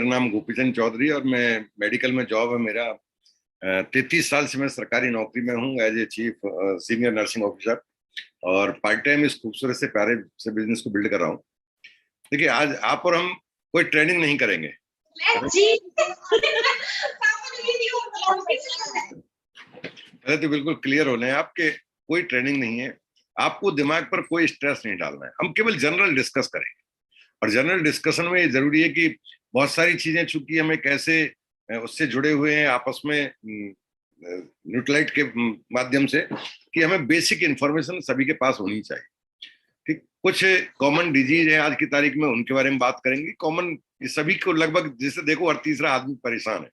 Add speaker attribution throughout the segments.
Speaker 1: नाम गोपीचंद चौधरी और मैं मेडिकल में जॉब है मेरा। 33 साल से मैं सरकारी नौकरी में हूँ as a chief senior nursing officer, और पार्ट टाइम इस खूबसूरत से प्यारे से बिजनेस को बिल्ड कर रहा हूँ। देखिए, आज आप और हम कोई ट्रेनिंग नहीं करेंगे। पहले तो बिल्कुल क्लियर होना है आपके, कोई ट्रेनिंग नहीं है, आपको दिमाग पर कोई स्ट्रेस नहीं डालना है। हम केवल जनरल डिस्कस करेंगे, और जनरल डिस्कशन में ये जरूरी है कि बहुत सारी चीजें चूंकि हमें कैसे उससे जुड़े हुए हैं आपस में न्यूट्रलाइट के माध्यम से, कि हमें बेसिक इंफॉर्मेशन सभी के पास होनी चाहिए। ठीक, कुछ कॉमन डिजीज है आज की तारीख में, उनके बारे में बात करेंगे। कॉमन सभी को लगभग, जिसे देखो हर तीसरा आदमी परेशान है।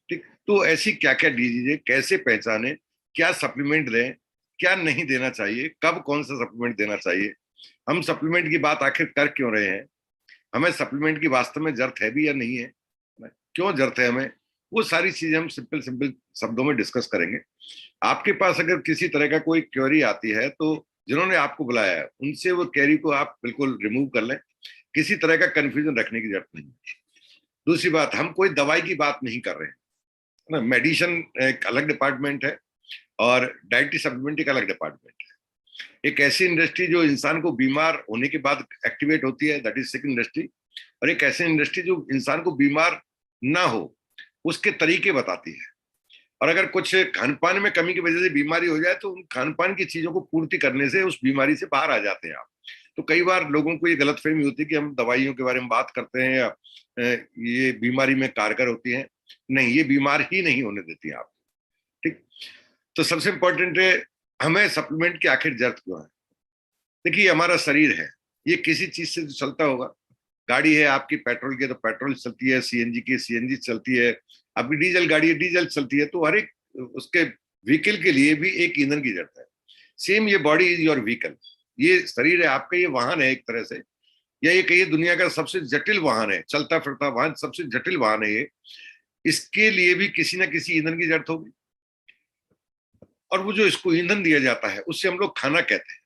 Speaker 1: ठीक, तो ऐसी क्या क्या डिजीज है, कैसे पहचाने, क्या सप्लीमेंट दें, क्या नहीं देना चाहिए, कब कौन सा सप्लीमेंट देना चाहिए, हम सप्लीमेंट की बात आखिर कर क्यों रहे हैं, हमें सप्लीमेंट की वास्तव में जरूरत है भी या नहीं है, क्यों जरूरत है हमें, वो सारी चीजें हम सिंपल सिंपल शब्दों में डिस्कस करेंगे। आपके पास अगर किसी तरह का कोई क्वेरी आती है तो जिन्होंने आपको बुलाया है उनसे वो क्वेरी को आप बिल्कुल रिमूव कर लें, किसी तरह का कंफ्यूजन रखने की जरूरत नहीं। दूसरी बात, हम कोई दवाई की बात नहीं कर रहे हैं ना, मेडिसिन एक अलग डिपार्टमेंट है और डाइटरी सप्लीमेंट एक अलग डिपार्टमेंट है। एक ऐसी इंडस्ट्री जो इंसान को बीमार होने के बाद एक्टिवेट होती है, दैट इज सिक इंडस्ट्री, और एक ऐसी इंडस्ट्री जो इंसान को बीमार ना हो उसके तरीके बताती है। और अगर कुछ खान पान में कमी की वजह से बीमारी हो जाए तो उन खान पान की चीजों को पूर्ति करने से उस बीमारी से बाहर आ जाते हैं आप। तो कई बार लोगों को ये गलतफहमी होती है कि हम दवाइयों के बारे में बात करते हैं या ये बीमारी में कारगर होती हैं। नहीं, ये बीमार ही नहीं होने देती आप। ठीक, तो सबसे इंपॉर्टेंट है, हमें सप्लीमेंट की आखिर जरूरत क्यों है। देखिए, हमारा शरीर है, ये किसी चीज से चलता होगा। गाड़ी है आपकी पेट्रोल की तो पेट्रोल चलती है, सीएनजी की सीएनजी चलती है, आपकी डीजल गाड़ी है डीजल चलती है। तो हर एक उसके व्हीकल के लिए भी एक ईंधन की जरूरत है। सेम ये बॉडी इज योर व्हीकल, ये शरीर है आपका, ये वाहन है एक तरह से, या ये कहिए दुनिया का सबसे जटिल वाहन है, चलता फिरता वाहन, सबसे जटिल वाहन है ये। इसके लिए भी किसी ना किसी ईंधन की जरूरत होगी, और वो जो इसको ईंधन दिया जाता है उससे हम लोग खाना कहते हैं।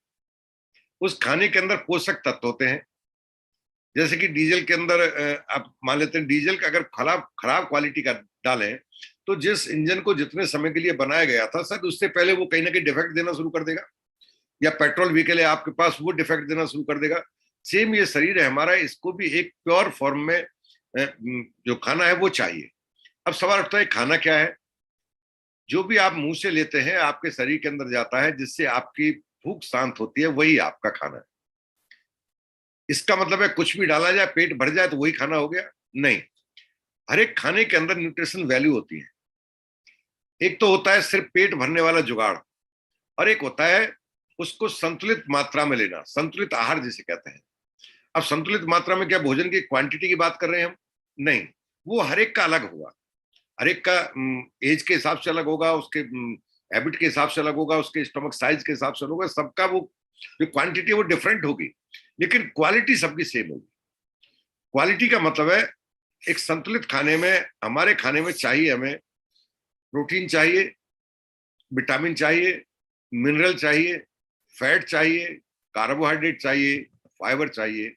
Speaker 1: उस खाने के अंदर पोषक तत्व होते हैं, जैसे कि डीजल के अंदर आप मान लेते हैं, डीजल का अगर खराब खराब क्वालिटी का डालें तो जिस इंजन को जितने समय के लिए बनाया गया था शायद उससे पहले वो कहीं ना कहीं डिफेक्ट देना शुरू कर देगा, या पेट्रोल व्हीकल है आपके पास, वो डिफेक्ट देना शुरू कर देगा। सेम ये शरीर है हमारा, इसको भी एक प्योर फॉर्म में जो खाना है वो चाहिए। अब सवाल उठता है खाना क्या है। जो भी आप मुंह से लेते हैं आपके शरीर के अंदर जाता है, जिससे आपकी भूख शांत होती है, वही आपका खाना है। इसका मतलब है कुछ भी डाला जाए पेट भर जाए तो वही खाना हो गया? नहीं, हर एक खाने के अंदर न्यूट्रिशन वैल्यू होती है। एक तो होता है सिर्फ पेट भरने वाला जुगाड़, और एक होता है उसको संतुलित मात्रा में लेना, संतुलित आहार जिसे कहते हैं। अब संतुलित मात्रा में क्या भोजन की क्वांटिटी की बात कर रहे हैं हम? नहीं, वो हर एक का अलग होगा, हर एक का एज के हिसाब से अलग होगा, उसके हैबिट के हिसाब से अलग होगा, उसके स्टमक साइज के हिसाब से अलग होगा, सबका वो जो क्वांटिटी है वो डिफरेंट होगी, लेकिन क्वालिटी सबकी सेम होगी। क्वालिटी का मतलब है एक संतुलित खाने में, हमारे खाने में चाहिए, हमें प्रोटीन चाहिए, विटामिन चाहिए, मिनरल चाहिए, फैट चाहिए, कार्बोहाइड्रेट चाहिए, फाइबर चाहिए।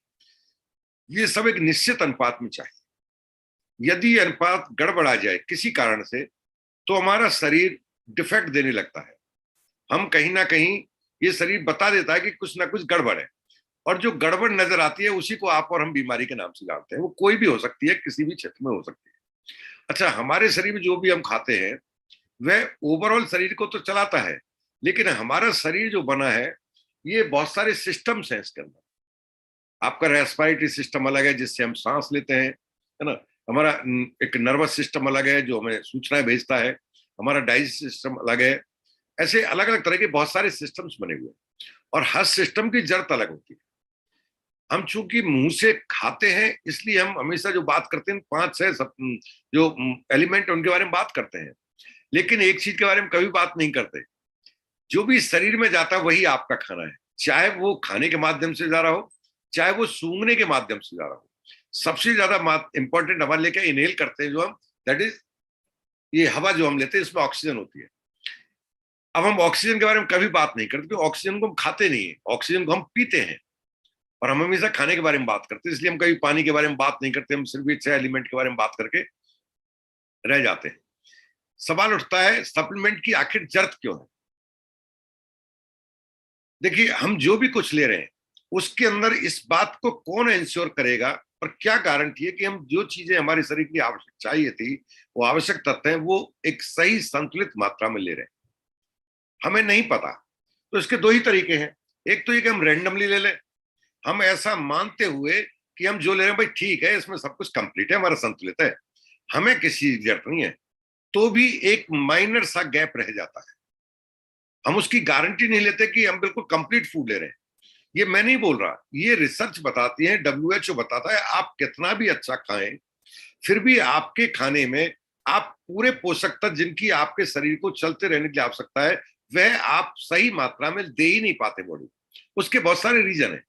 Speaker 1: ये सब एक निश्चित अनुपात में चाहिए। यदि ये अनुपात गड़बड़ा जाए किसी कारण से तो हमारा शरीर डिफेक्ट देने लगता है। हम कहीं ना कहीं, ये शरीर बता देता है कि कुछ ना कुछ गड़बड़ है, और जो गड़बड़ नजर आती है उसी को आप और हम बीमारी के नाम से जानते हैं। वो कोई भी हो सकती है, किसी भी क्षेत्र में हो सकती है। अच्छा, हमारे शरीर में जो भी हम खाते हैं वह ओवरऑल शरीर को तो चलाता है, लेकिन हमारा शरीर जो बना है ये बहुत सारे सिस्टम्स हैं इसके अंदर। आपका रेस्पिरेटरी सिस्टम अलग है जिससे हम सांस लेते हैं, है ना। हमारा एक नर्वस सिस्टम अलग है जो हमें सूचनाएं भेजता है। हमारा डाइजेस्टिव सिस्टम अलग है। ऐसे अलग अलग तरह के बहुत सारे सिस्टम्स बने हुए हैं, और हर सिस्टम की जरूरत अलग होती है। हम चूंकि मुंह से खाते हैं इसलिए हम हमेशा जो बात करते हैं 5-6 जो एलिमेंट उनके बारे में बात करते हैं, लेकिन एक चीज के बारे में कभी बात नहीं करते। जो भी शरीर में जाता है वही आपका खाना है, चाहे वो खाने के माध्यम से जा रहा हो, चाहे वो सूंघने के माध्यम से जा रहा हो। सबसे ज्यादा इंपॉर्टेंट हवा लेके इनहेल करते हैं जो हम, दैट इज ये हवा जो हम लेते हैं इसमें ऑक्सीजन होती है। अब हम ऑक्सीजन के बारे में कभी बात नहीं करते क्योंकि ऑक्सीजन को हम खाते नहीं है, ऑक्सीजन को हम पीते हैं। और हम हमेशा खाने के बारे में बात करते हैं, इसलिए हम कभी पानी के बारे में बात नहीं करते, हम सिर्फ ये 6 एलिमेंट के बारे में बात करके रह जाते हैं। सवाल उठता है सप्लीमेंट की आखिर जरूरत क्यों है। देखिए, हम जो भी कुछ ले रहे हैं उसके अंदर इस बात को कौन इंश्योर करेगा और क्या गारंटी है कि हम जो चीजें हमारे शरीर की आवश्यक चाहिए थी, वो आवश्यक तत्व हैं, वो एक सही संतुलित मात्रा में ले रहे हैं। हमें नहीं पता। तो इसके दो ही तरीके हैं। एक तो ये कि हम रैंडमली ले लें, हम ऐसा मानते हुए कि हम जो ले रहे हैं भाई ठीक है, इसमें सब कुछ कंप्लीट है, हमारा संतुलित है, हमें किसी की जरूरत नहीं है, तो भी एक माइनर सा गैप रह जाता है। हम उसकी गारंटी नहीं लेते कि हम बिल्कुल कंप्लीट फूड ले रहे हैं। ये मैं नहीं बोल रहा, ये रिसर्च बताती है, WHO बताता है, आप कितना भी अच्छा खाएं फिर भी आपके खाने में आप पूरे पोषक तत्व जिनकी आपके शरीर को चलते रहने के लिए आवश्यकता है, वह आप सही मात्रा में दे ही नहीं पाते बॉडी। उसके बहुत सारे रीजन है।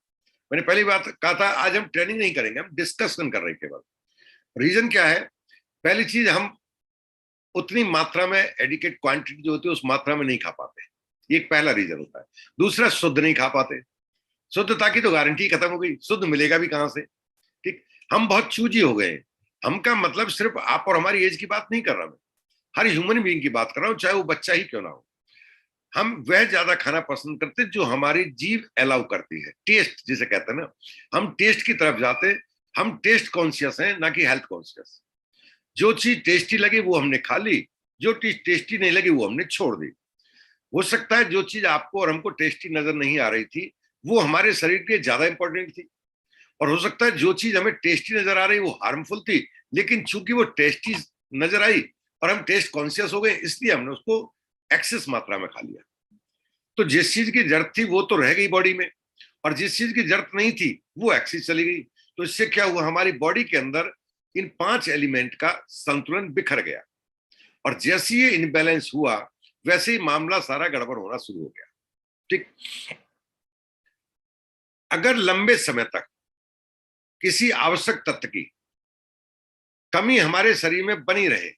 Speaker 1: मैंने पहली बात कहा था, आज हम ट्रेनिंग नहीं करेंगे, हम डिस्कशन कर रहे हैं केवल। रीजन क्या है? पहली चीज, हम उतनी मात्रा में एडिकेट क्वांटिटी जो होती है उस मात्रा में नहीं खा पाते, ये एक पहला रीजन होता है। दूसरा, शुद्ध नहीं खा पाते। शुद्धता की तो गारंटी खत्म हो गई, शुद्ध मिलेगा भी कहां से? ठीक, हम बहुत चूजी हो गए हैं। हम का मतलब सिर्फ आप और हमारी एज की बात नहीं कर रहा मैं, हर ह्यूमन बीइंग की बात कर रहा हूं, चाहे वो बच्चा ही क्यों ना हो। हम वह ज्यादा खाना पसंद करते जो हमारी जीभ अलाउ करती है, टेस्ट जिसे कहते हैं ना, हम टेस्ट की तरफ जाते। हम टेस्ट कॉन्शियस हैं, ना कि हेल्थ कॉन्शियस। जो चीज टेस्टी लगी वो हमने खा ली, जो चीज टेस्टी नहीं लगी वो हमने छोड़ दी। हो सकता है जो चीज आपको और हमको टेस्टी नजर नहीं आ रही थी वो हमारे शरीर के लिए ज्यादा इंपॉर्टेंट थी, और हो सकता है जो चीज हमें टेस्टी नजर आ रही वो हार्मफुल थी, लेकिन चूंकि वो टेस्टी नजर आई और हम टेस्ट कॉन्शियस हो गए, इसलिए हमने उसको एक्सेस मात्रा में खा लिया। तो जिस चीज की जरूरत थी वो तो रह गई बॉडी में, और जिस चीज की जरूरत नहीं थी वो एक्सेस चली गई। तो इससे क्या हुआ, हमारी बॉडी के अंदर इन 5 एलिमेंट का संतुलन बिखर गया, और जैसे ये इनबैलेंस हुआ वैसे ही मामला सारा गड़बड़ होना शुरू हो गया। ठीक, अगर लंबे समय तक किसी आवश्यक तत्व की कमी हमारे शरीर में बनी रहे,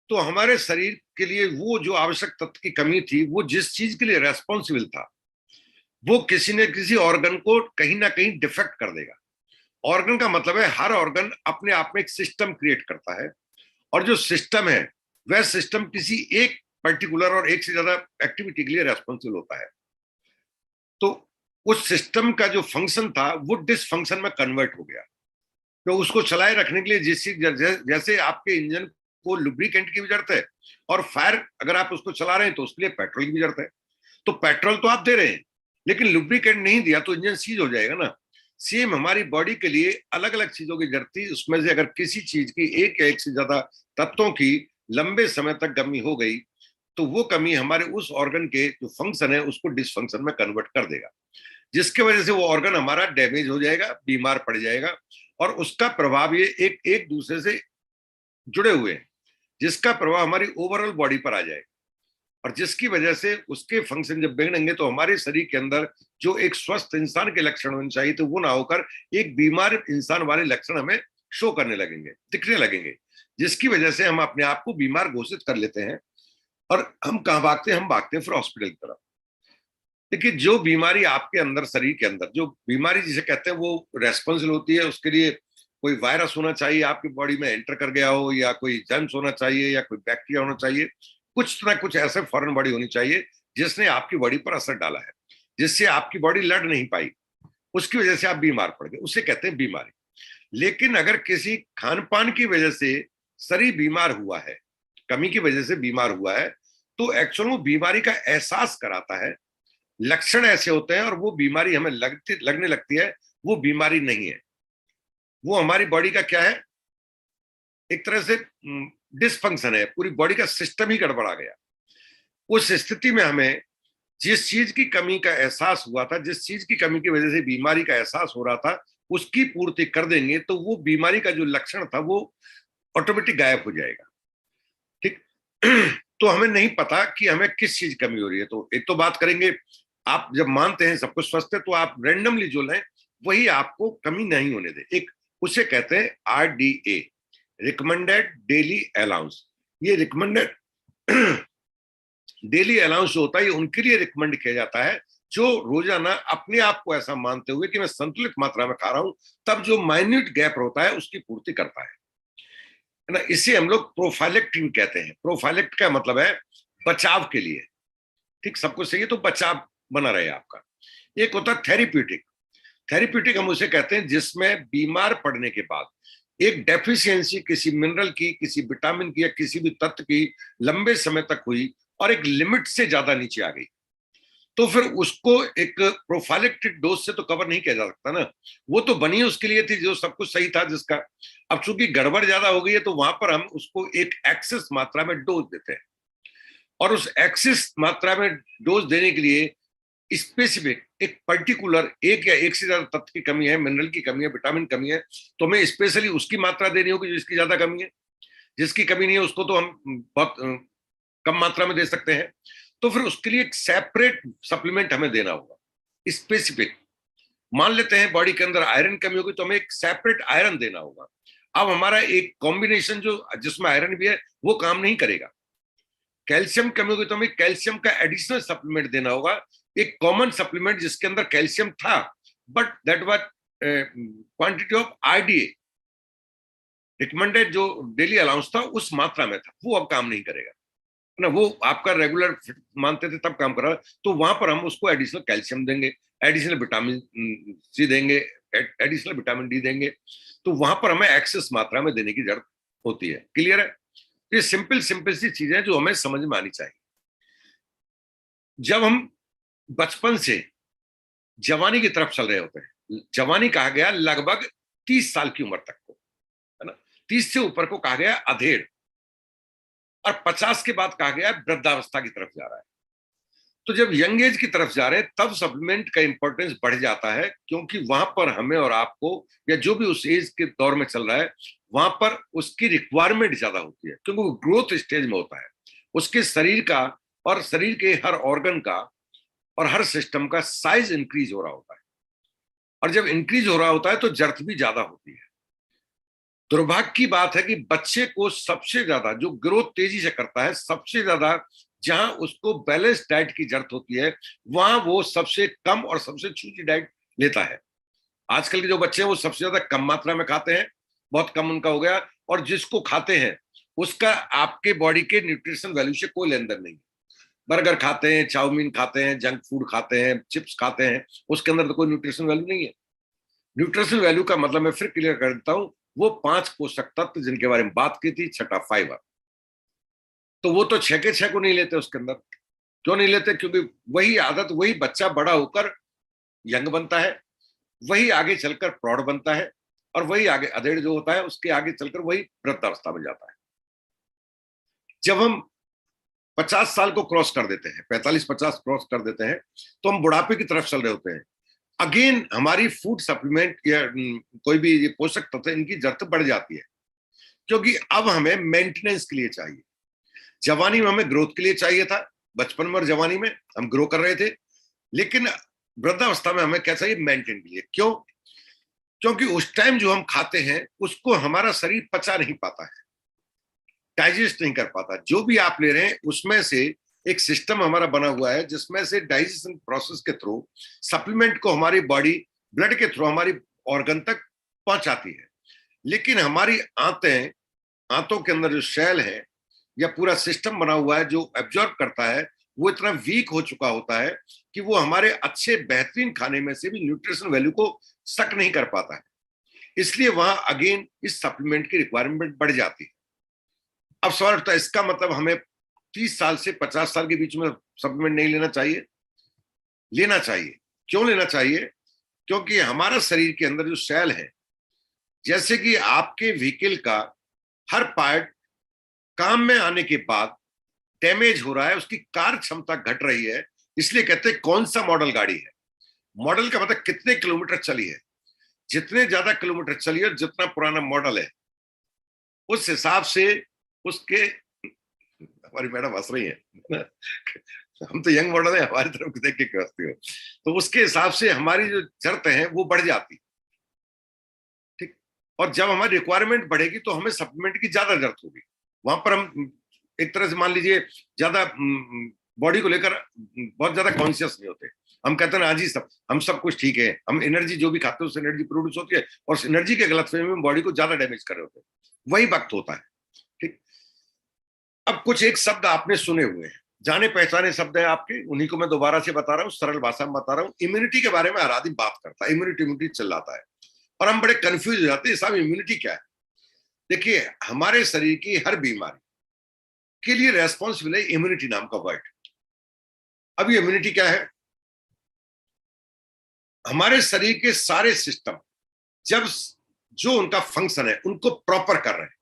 Speaker 1: तो हमारे शरीर के लिए वो जो आवश्यक तत्व की कमी थी, वो जिस चीज के लिए रेस्पॉन्सिबल था, वो किसी न किसी ऑर्गन को कहीं ना कहीं डिफेक्ट कर देगा। ऑर्गन का मतलब है हर ऑर्गन अपने आप में एक सिस्टम क्रिएट करता है, और जो सिस्टम है वह सिस्टम किसी एक पर्टिकुलर और एक से ज्यादा एक्टिविटी के लिए रेस्पॉन्सिबल होता है। तो उस सिस्टम का जो फंक्शन था वो डिसफंक्शन में कन्वर्ट हो गया। तो उसको चलाए रखने के लिए जिस चीज, जैसे आपके इंजन को लुब्रिकेंट की भी जरूरत है, और फायर अगर आप उसको चला रहे हैं तो उसके लिए पेट्रोल की भी जरूरत है। तो पेट्रोल तो आप दे रहे हैं, लेकिन लुब्रिकेंट नहीं दिया तो इंजन सीज हो जाएगा ना। सेम हमारी बॉडी के लिए अलग अलग चीजों की जरूरत थी, उसमें से अगर किसी चीज की एक या एक से ज्यादा तत्वों की लंबे समय तक कमी हो गई, तो वो कमी हमारे उस ऑर्गन के जो फंक्शन है उसको डिसफंक्शन में कन्वर्ट कर देगा, जिसकी वजह से वो ऑर्गन हमारा डैमेज हो जाएगा, बीमार पड़ जाएगा। और उसका प्रभाव ये एक एक दूसरे से जुड़े हुए हैं, जिसका प्रभाव हमारी ओवरऑल बॉडी पर आ जाएगा, और जिसकी वजह से उसके फंक्शन जब बिगड़ेंगे तो हमारे शरीर के अंदर जो एक स्वस्थ इंसान के लक्षण होने चाहिए तो वो ना होकर एक बीमार इंसान वाले लक्षण हमें शो करने लगेंगे, दिखने लगेंगे, जिसकी वजह से हम अपने आप को बीमार घोषित कर लेते हैं। और हम कहाँ भागते हैं? हम भागते हैं फिर हॉस्पिटल की तरफ। देखिए, जो बीमारी आपके अंदर, शरीर के अंदर जो बीमारी जिसे कहते हैं वो रेस्पॉन्सिबल होती है, उसके लिए कोई वायरस होना चाहिए आपकी बॉडी में एंटर कर गया हो, या कोई जर्म्स होना चाहिए, या कोई बैक्टीरिया होना चाहिए, कुछ ना कुछ ऐसे फॉरेन बॉडी होनी चाहिए जिसने आपकी बॉडी पर असर डाला है, जिससे आपकी बॉडी लड़ नहीं पाई, उसकी वजह से आप बीमार पड़ गए, उसे कहते हैं बीमारी। लेकिन अगर किसी खान पान की वजह से शरीर बीमार हुआ है, कमी की वजह से बीमार हुआ है, तो एक्चुअल वो बीमारी का एहसास कराता है, लक्षण ऐसे होते हैं, और वो बीमारी हमें लगने लगती है वो बीमारी नहीं है, वो हमारी बॉडी का क्या है, एक तरह से डिसफंक्शन है, पूरी बॉडी का सिस्टम ही गड़बड़ा गया। उस स्थिति में हमें जिस चीज की कमी का एहसास हुआ था, जिस चीज की कमी की वजह से बीमारी का एहसास हो रहा था, उसकी पूर्ति कर देंगे तो वो बीमारी का जो लक्षण था वो ऑटोमेटिक गायब हो जाएगा। ठीक तो हमें नहीं पता कि हमें किस चीज कमी हो रही है। तो एक तो बात करेंगे, आप जब मानते हैं सब कुछ स्वस्थ है तो आप रैंडमली जो लें वही आपको कमी नहीं होने दे। एक उसे कहते हैं RDA, रिकमेंडेड डेली अलाउंस। ये रिकमेंडेड डेली अलाउंस जो होता है ये उनके लिए रिकमेंड किया जाता है जो रोजाना अपने आप को ऐसा मानते हुए कि मैं संतुलित मात्रा में खा रहा हूं, तब जो माइन्यूट गैप होता है उसकी पूर्ति करता है ना। इसे हम लोग प्रोफाइलेक्टिक कहते हैं। प्रोफाइलेक्ट का मतलब है बचाव के लिए, ठीक, सब कुछ सही है तो बचाव बना रहे आपका। एक होता है थेरेप्यूटिक। थेरेप्यूटिक हम उसे कहते हैं जिसमें बीमार पड़ने के बाद एक डेफिशिएंसी किसी मिनरल की, किसी विटामिन की या किसी भी तत्व की लंबे समय तक हुई और एक लिमिट से ज्यादा नीचे आ गई, तो फिर उसको एक प्रोफाइलेक्टिक डोज से तो कवर नहीं किया जा सकता ना। वो तो बनी उसके लिए थी जो सब कुछ सही था जिसका। अब चूंकि गड़बड़ ज्यादा हो गई है तो वहां पर हम उसको एक एक्सेस मात्रा में डोज देते हैं, और उस एक्सेस मात्रा में डोज देने के लिए स्पेसिफिक एक पर्टिकुलर एक या एक से ज्यादा तत्व की कमी है, मिनरल की कमी है, विटामिन कमी है, तो हमें स्पेशली उसकी मात्रा देनी होगी जिसकी ज्यादा कमी है। जिसकी कमी नहीं है उसको तो हम बहुत कम मात्रा में दे सकते हैं। तो फिर उसके लिए एक सेपरेट सप्लीमेंट हमें देना होगा स्पेसिफिक। मान लेते हैं बॉडी के अंदर आयरन कमी होगी तो हमें एक सेपरेट आयरन देना होगा। अब हमारा एक कॉम्बिनेशन जो जिसमें आयरन भी है वो काम नहीं करेगा। कैल्शियम कमी होगी तो हमें कैल्शियम का एडिशनल सप्लीमेंट देना होगा, एक कॉमन सप्लीमेंट जिसके अंदर कैल्शियम था but that was quantity of IDA recommended, जो डेली अलाउंस था उस मात्रा में था, वो अब काम नहीं करेगा ना। वो आपका रेगुलर मानते थे तब काम कर रहा है, तो वहां पर हम उसको एडिशनल कैल्शियम देंगे, एडिशनल विटामिन सी देंगे, एडिशनल विटामिन डी देंगे। तो वहां पर हमें एक्सेस मात्रा में देने की जरूरत होती है। क्लियर है? ये सिंपल सिंपल सी चीजें जो हमें समझ में आनी चाहिए। जब हम बचपन से जवानी की तरफ चल रहे होते हैं, जवानी कहा गया लगभग 30 साल की उम्र तक को, है ना। 30 से ऊपर को कहा गया अधेड़, और 50 के बाद कहा गया वृद्धावस्था की तरफ जा रहा है। तो जब यंग एज की तरफ जा रहे हैं तब सप्लीमेंट का इंपॉर्टेंस बढ़ जाता है, क्योंकि वहां पर हमें और आपको या जो भी उस एज के दौर में चल रहा है वहां पर उसकी रिक्वायरमेंट ज्यादा होती है, क्योंकि वो ग्रोथ स्टेज में होता है। उसके शरीर का और शरीर के हर ऑर्गन का और हर सिस्टम का साइज इंक्रीज हो रहा होता है, और जब इंक्रीज हो रहा होता है तो जरूरत भी ज्यादा होती है। दुर्भाग्य की बात है कि बच्चे को सबसे ज्यादा जो ग्रोथ तेजी से करता है, सबसे ज्यादा जहां उसको बैलेंस डाइट की जरूरत होती है, वहां वो सबसे कम और सबसे छोटी डाइट लेता है। आजकल के जो बच्चे हैं वो सबसे ज्यादा कम मात्रा में खाते हैं, बहुत कम उनका हो गया, और जिसको खाते हैं उसका आपके बॉडी के न्यूट्रिशन वैल्यू से कोई लेन देन नहीं। बर्गर खाते हैं, चाउमीन खाते हैं, जंक फूड खाते हैं, चिप्स खाते हैं, उसके अंदर तो कोई न्यूट्रिशन वैल्यू नहीं है। न्यूट्रिशन वैल्यू का मतलब मैं फिर क्लियर कर देता हूं, वो 5 पोषक तत्व जिनके बारे में बात की थी, छठा फाइबर, तो वो तो 6 के 6 को नहीं लेते उसके अंदर। क्यों नहीं लेते? क्योंकि वही आदत, वही बच्चा बड़ा होकर यंग बनता है, वही आगे चलकर प्रौढ़ बनता है, और वही आगे अधेड़ जो होता है उसके आगे चलकर वही वृद्धावस्था बन जाता है। जब हम 50 साल को क्रॉस कर देते हैं, 45-50 क्रॉस कर देते हैं, तो हम बुढ़ापे की तरफ चल रहे होते हैं। अगेन हमारी फूड सप्लीमेंट या कोई भी ये पोषक तत्व इनकी जरूरत बढ़ जाती है, क्योंकि अब हमें मेंटेनेंस के लिए चाहिए। जवानी में हमें ग्रोथ के लिए चाहिए था, बचपन में और जवानी में हम ग्रो कर रहे थे, लेकिन वृद्धावस्था में हमें क्या चाहिए? मेंटेन के लिए। क्यों? क्योंकि उस टाइम जो हम खाते हैं उसको हमारा शरीर पचा नहीं पाता है, डाइजेस्ट नहीं कर पाता। जो भी आप ले रहे हैं उसमें से एक सिस्टम हमारा बना हुआ है जिसमें से डाइजेशन प्रोसेस के थ्रू सप्लीमेंट को हमारी बॉडी ब्लड के थ्रू हमारी ऑर्गन तक पहुंचाती है। लेकिन हमारी आंतें, आंतों के अंदर जो सेल है या पूरा सिस्टम बना हुआ है जो एब्जॉर्ब करता है, वो इतना वीक हो चुका होता है कि वो हमारे अच्छे बेहतरीन खाने में से भी न्यूट्रिशन वैल्यू को सक नहीं कर पाता है। इसलिए वहां अगेन इस सप्लीमेंट की रिक्वायरमेंट बढ़ जाती है। अब सवाल उठता है, इसका मतलब हमें 30 साल से 50 साल के बीच में सप्लीमेंट नहीं लेना चाहिए? लेना चाहिए। क्यों लेना चाहिए? क्योंकि हमारा शरीर के अंदर जो सेल है, जैसे कि आपके व्हीकल का हर पार्ट काम में आने के बाद डैमेज हो रहा है, उसकी कार क्षमता घट रही है, इसलिए कहते हैं कौन सा मॉडल गाड़ी है। मॉडल का मतलब कितने किलोमीटर चली है। जितने ज्यादा किलोमीटर चली है, जितना पुराना मॉडल है, उस हिसाब से उसके, हमारी मैडम हंस रही है, हम तो यंग मॉडल है, हमारी तरफ देख के हंसती हो, तो उसके हिसाब से हमारी जो जरूरतें हैं वो बढ़ जाती, ठीक। और जब हमारी रिक्वायरमेंट बढ़ेगी तो हमें सप्लीमेंट की ज्यादा जरूरत होगी। वहां पर हम एक तरह से मान लीजिए ज्यादा बॉडी को लेकर बहुत ज्यादा कॉन्शियस नहीं होते, हम कहते हैं आज ही हम सब कुछ ठीक है, हम एनर्जी जो भी खाते हैं उससे एनर्जी प्रोड्यूस होती है, और उस एनर्जी के गलतफहमी में बॉडी को ज्यादा डैमेज कर रहे होते हैं, वही वक्त होता है। ठीक। अब कुछ एक शब्द आपने सुने हुए हैं, जाने पहचाने शब्द है आपके, उन्हीं को मैं दोबारा से बता रहा हूँ, सरल भाषा में बता रहा हूँ। इम्यूनिटी के बारे में हर आदमी बात करता है, इम्यूनिटी इम्यूनिटी चिल्लाता है, और हम बड़े कंफ्यूज हो जाते हैं साहब इम्यूनिटी क्या है। देखिए, हमारे शरीर की हर बीमारी के लिए रेस्पॉन्सिबल है इम्यूनिटी नाम का वर्ड। अब ये इम्यूनिटी क्या है? हमारे शरीर के सारे सिस्टम जब जो उनका फंक्शन है उनको प्रॉपर कर रहे हैं,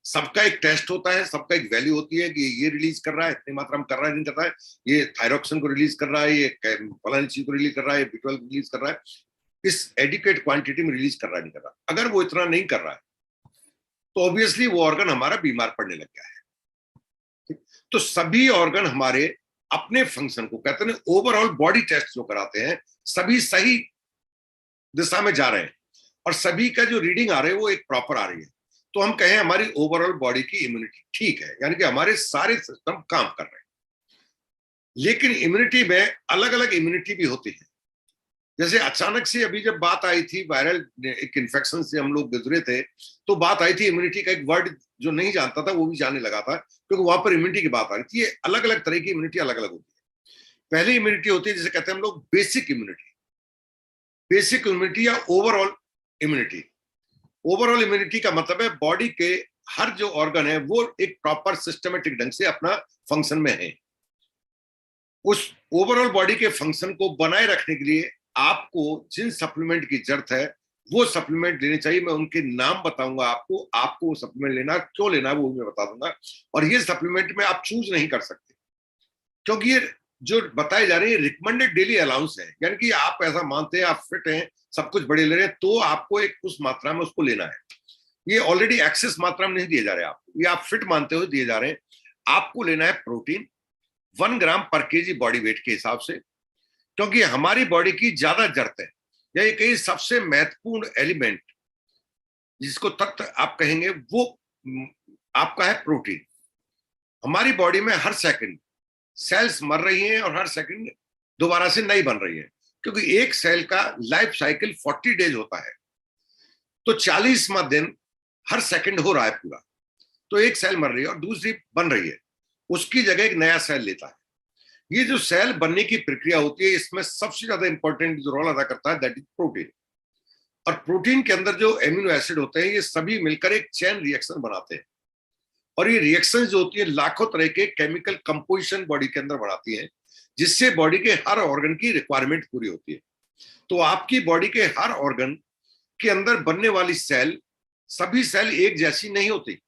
Speaker 1: सबका एक टेस्ट होता है, सबका एक वैल्यू होती है कि ये रिलीज कर रहा है, इतनी मात्रा में कर रहा है, नहीं कर रहा है, ये थायरॉक्सिन को रिलीज कर रहा है, ये फलानी चीज को रिलीज कर रहा है, B12 को रिलीज कर रहा है, इस एडिक्वेट क्वांटिटी में रिलीज कर रहा है, नहीं कर रहा। अगर वो इतना नहीं कर रहा है तो ऑब्वियसली वो ऑर्गन हमारा बीमार पड़ने लग गया है। तो सभी ऑर्गन हमारे अपने फंक्शन को, कहते हैं ओवरऑल बॉडी टेस्ट जो कराते हैं, सभी सही दिशा में जा रहे हैं, और सभी का जो रीडिंग आ रही है वो एक प्रॉपर आ रही है। तो हम कहें हमारी ओवरऑल बॉडी की इम्यूनिटी ठीक है, यानी कि हमारे सारे सिस्टम काम कर रहे हैं। लेकिन इम्यूनिटी में अलग अलग इम्यूनिटी भी होती है। जैसे अचानक से अभी जब बात आई थी वायरल एक इन्फेक्शन से हम लोग गुजरे थे, तो बात आई थी इम्यूनिटी का, एक वर्ड जो नहीं जानता था वो भी जानने लगा था, क्योंकि वहां पर इम्यूनिटी की बात आ रही थी। ये अलग अलग तरह की इम्यूनिटी अलग अलग होती है। पहली इम्यूनिटी होती है जिसे कहते हैं हम लोग बेसिक इम्यूनिटी। बेसिक इम्यूनिटी या ओवरऑल इम्यूनिटी। ओवरऑल इम्यूनिटी का मतलब है बॉडी के हर जो ऑर्गन है वो एक प्रॉपर सिस्टमेटिक ढंग से अपना फंक्शन में है। उस ओवरऑल बॉडी के फंक्शन को बनाए रखने के लिए आपको जिन सप्लीमेंट की जरूरत है वो सप्लीमेंट लेने चाहिए। मैं उनके नाम बताऊंगा आपको, आपको वो सप्लीमेंट लेना, क्यों लेना है वो मैं बता दूंगा। और ये सप्लीमेंट में आप चूज नहीं कर सकते, क्योंकि ये जो बताए जा रहे हैं रिकमेंडेड डेली अलाउंस है, यानी कि आप ऐसा मानते हैं, आप फिट हैं, सब कुछ बड़े ले रहे हैं, तो आपको एक उस मात्रा में उसको लेना है। ये ऑलरेडी एक्सेस मात्रा में नहीं दिए जा रहे आपको, ये आप फिट मानते हुए दिए जा रहे हैं। आपको लेना है प्रोटीन 1 ग्राम पर केजी बॉडी वेट के हिसाब से, क्योंकि हमारी बॉडी की ज्यादा जरूरत है, या ये कहीं सबसे महत्वपूर्ण एलिमेंट जिसको तत्व आप कहेंगे वो आपका है प्रोटीन। हमारी बॉडी में हर सेकंड सेल्स मर रही हैं और हर सेकंड दोबारा से नई बन रही है, क्योंकि एक सेल का लाइफ साइकिल 40 डेज होता है, तो 40वां दिन हर सेकंड हो रहा है पूरा। तो एक सेल मर रही है और दूसरी बन रही है, उसकी जगह एक नया सेल लेता है। ये जो सेल बनने की प्रक्रिया होती है, इसमें सबसे ज्यादा इंपॉर्टेंट जो रोल अदा करता है दैट इज प्रोटीन। और प्रोटीन के अंदर जो एमिनो एसिड होते हैं ये सभी मिलकर एक चेन रिएक्शन बनाते हैं, और ये रिएक्शन जो होती है लाखों तरह के केमिकल कंपोजिशन बॉडी के अंदर बनाती है, जिससे बॉडी के हर ऑर्गन की रिक्वायरमेंट पूरी होती है। तो आपकी बॉडी के हर ऑर्गन के अंदर बनने वाली सेल, सभी सेल एक जैसी नहीं होती।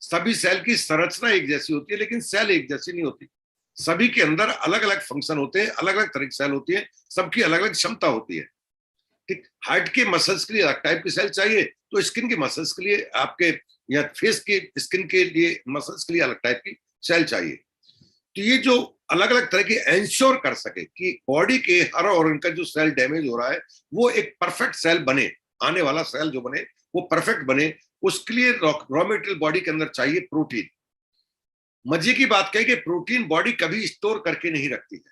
Speaker 1: सभी सेल की संरचना एक जैसी होती है, लेकिन सेल एक जैसी नहीं होती। सभी के अंदर अलग अलग फंक्शन होते हैं, अलग अलग तरह की सेल होती है, सबकी अलग अलग क्षमता होती है। ठीक, हार्ट के मसल्स के लिए अलग टाइप की सेल चाहिए, तो स्किन के मसल्स के लिए, आपके या फेस के स्किन के लिए मसल्स के लिए अलग टाइप की सेल चाहिए। तो ये जो अलग अलग तरह की एंश्योर कर सके कि बॉडी के हर ऑर्गन का जो सेल डैमेज हो रहा है वो एक परफेक्ट सेल बने, आने वाला सेल जो बने वो परफेक्ट बने, उसके लिए रॉ मटेरियल बॉडी के अंदर चाहिए प्रोटीन। मजे की बात कही कि प्रोटीन बॉडी कभी स्टोर करके नहीं रखती है,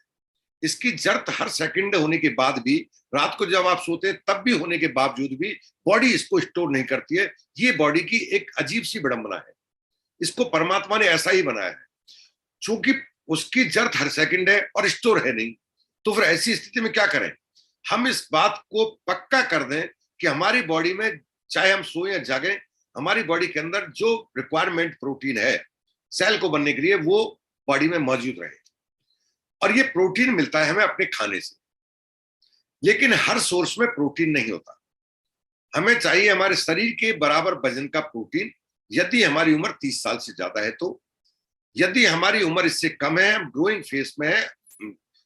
Speaker 1: इसकी जरूरत हर सेकंड होने के बाद भी, रात को जब आप सोते हैं तब भी होने के बावजूद भी बॉडी इसको स्टोर नहीं करती है। ये बॉडी की एक अजीब सी विडंबना है, इसको परमात्मा ने ऐसा ही बनाया है। चूंकि उसकी जरूरत हर सेकंड है और स्टोर है नहीं, तो फिर ऐसी स्थिति में क्या करें? हम इस बात को पक्का कर दें कि हमारी बॉडी में, चाहे हम सोए या जागें, हमारी बॉडी के अंदर जो रिक्वायरमेंट प्रोटीन है सेल को बनने के लिए वो बॉडी में मौजूद रहे। और ये प्रोटीन मिलता है हमें अपने खाने से, लेकिन हर सोर्स में प्रोटीन नहीं होता। हमें चाहिए हमारे शरीर के बराबर वजन का प्रोटीन, यदि हमारी उम्र 30 साल से ज्यादा है तो। यदि हमारी उम्र इससे कम है, हम ग्रोइंग फेज में है,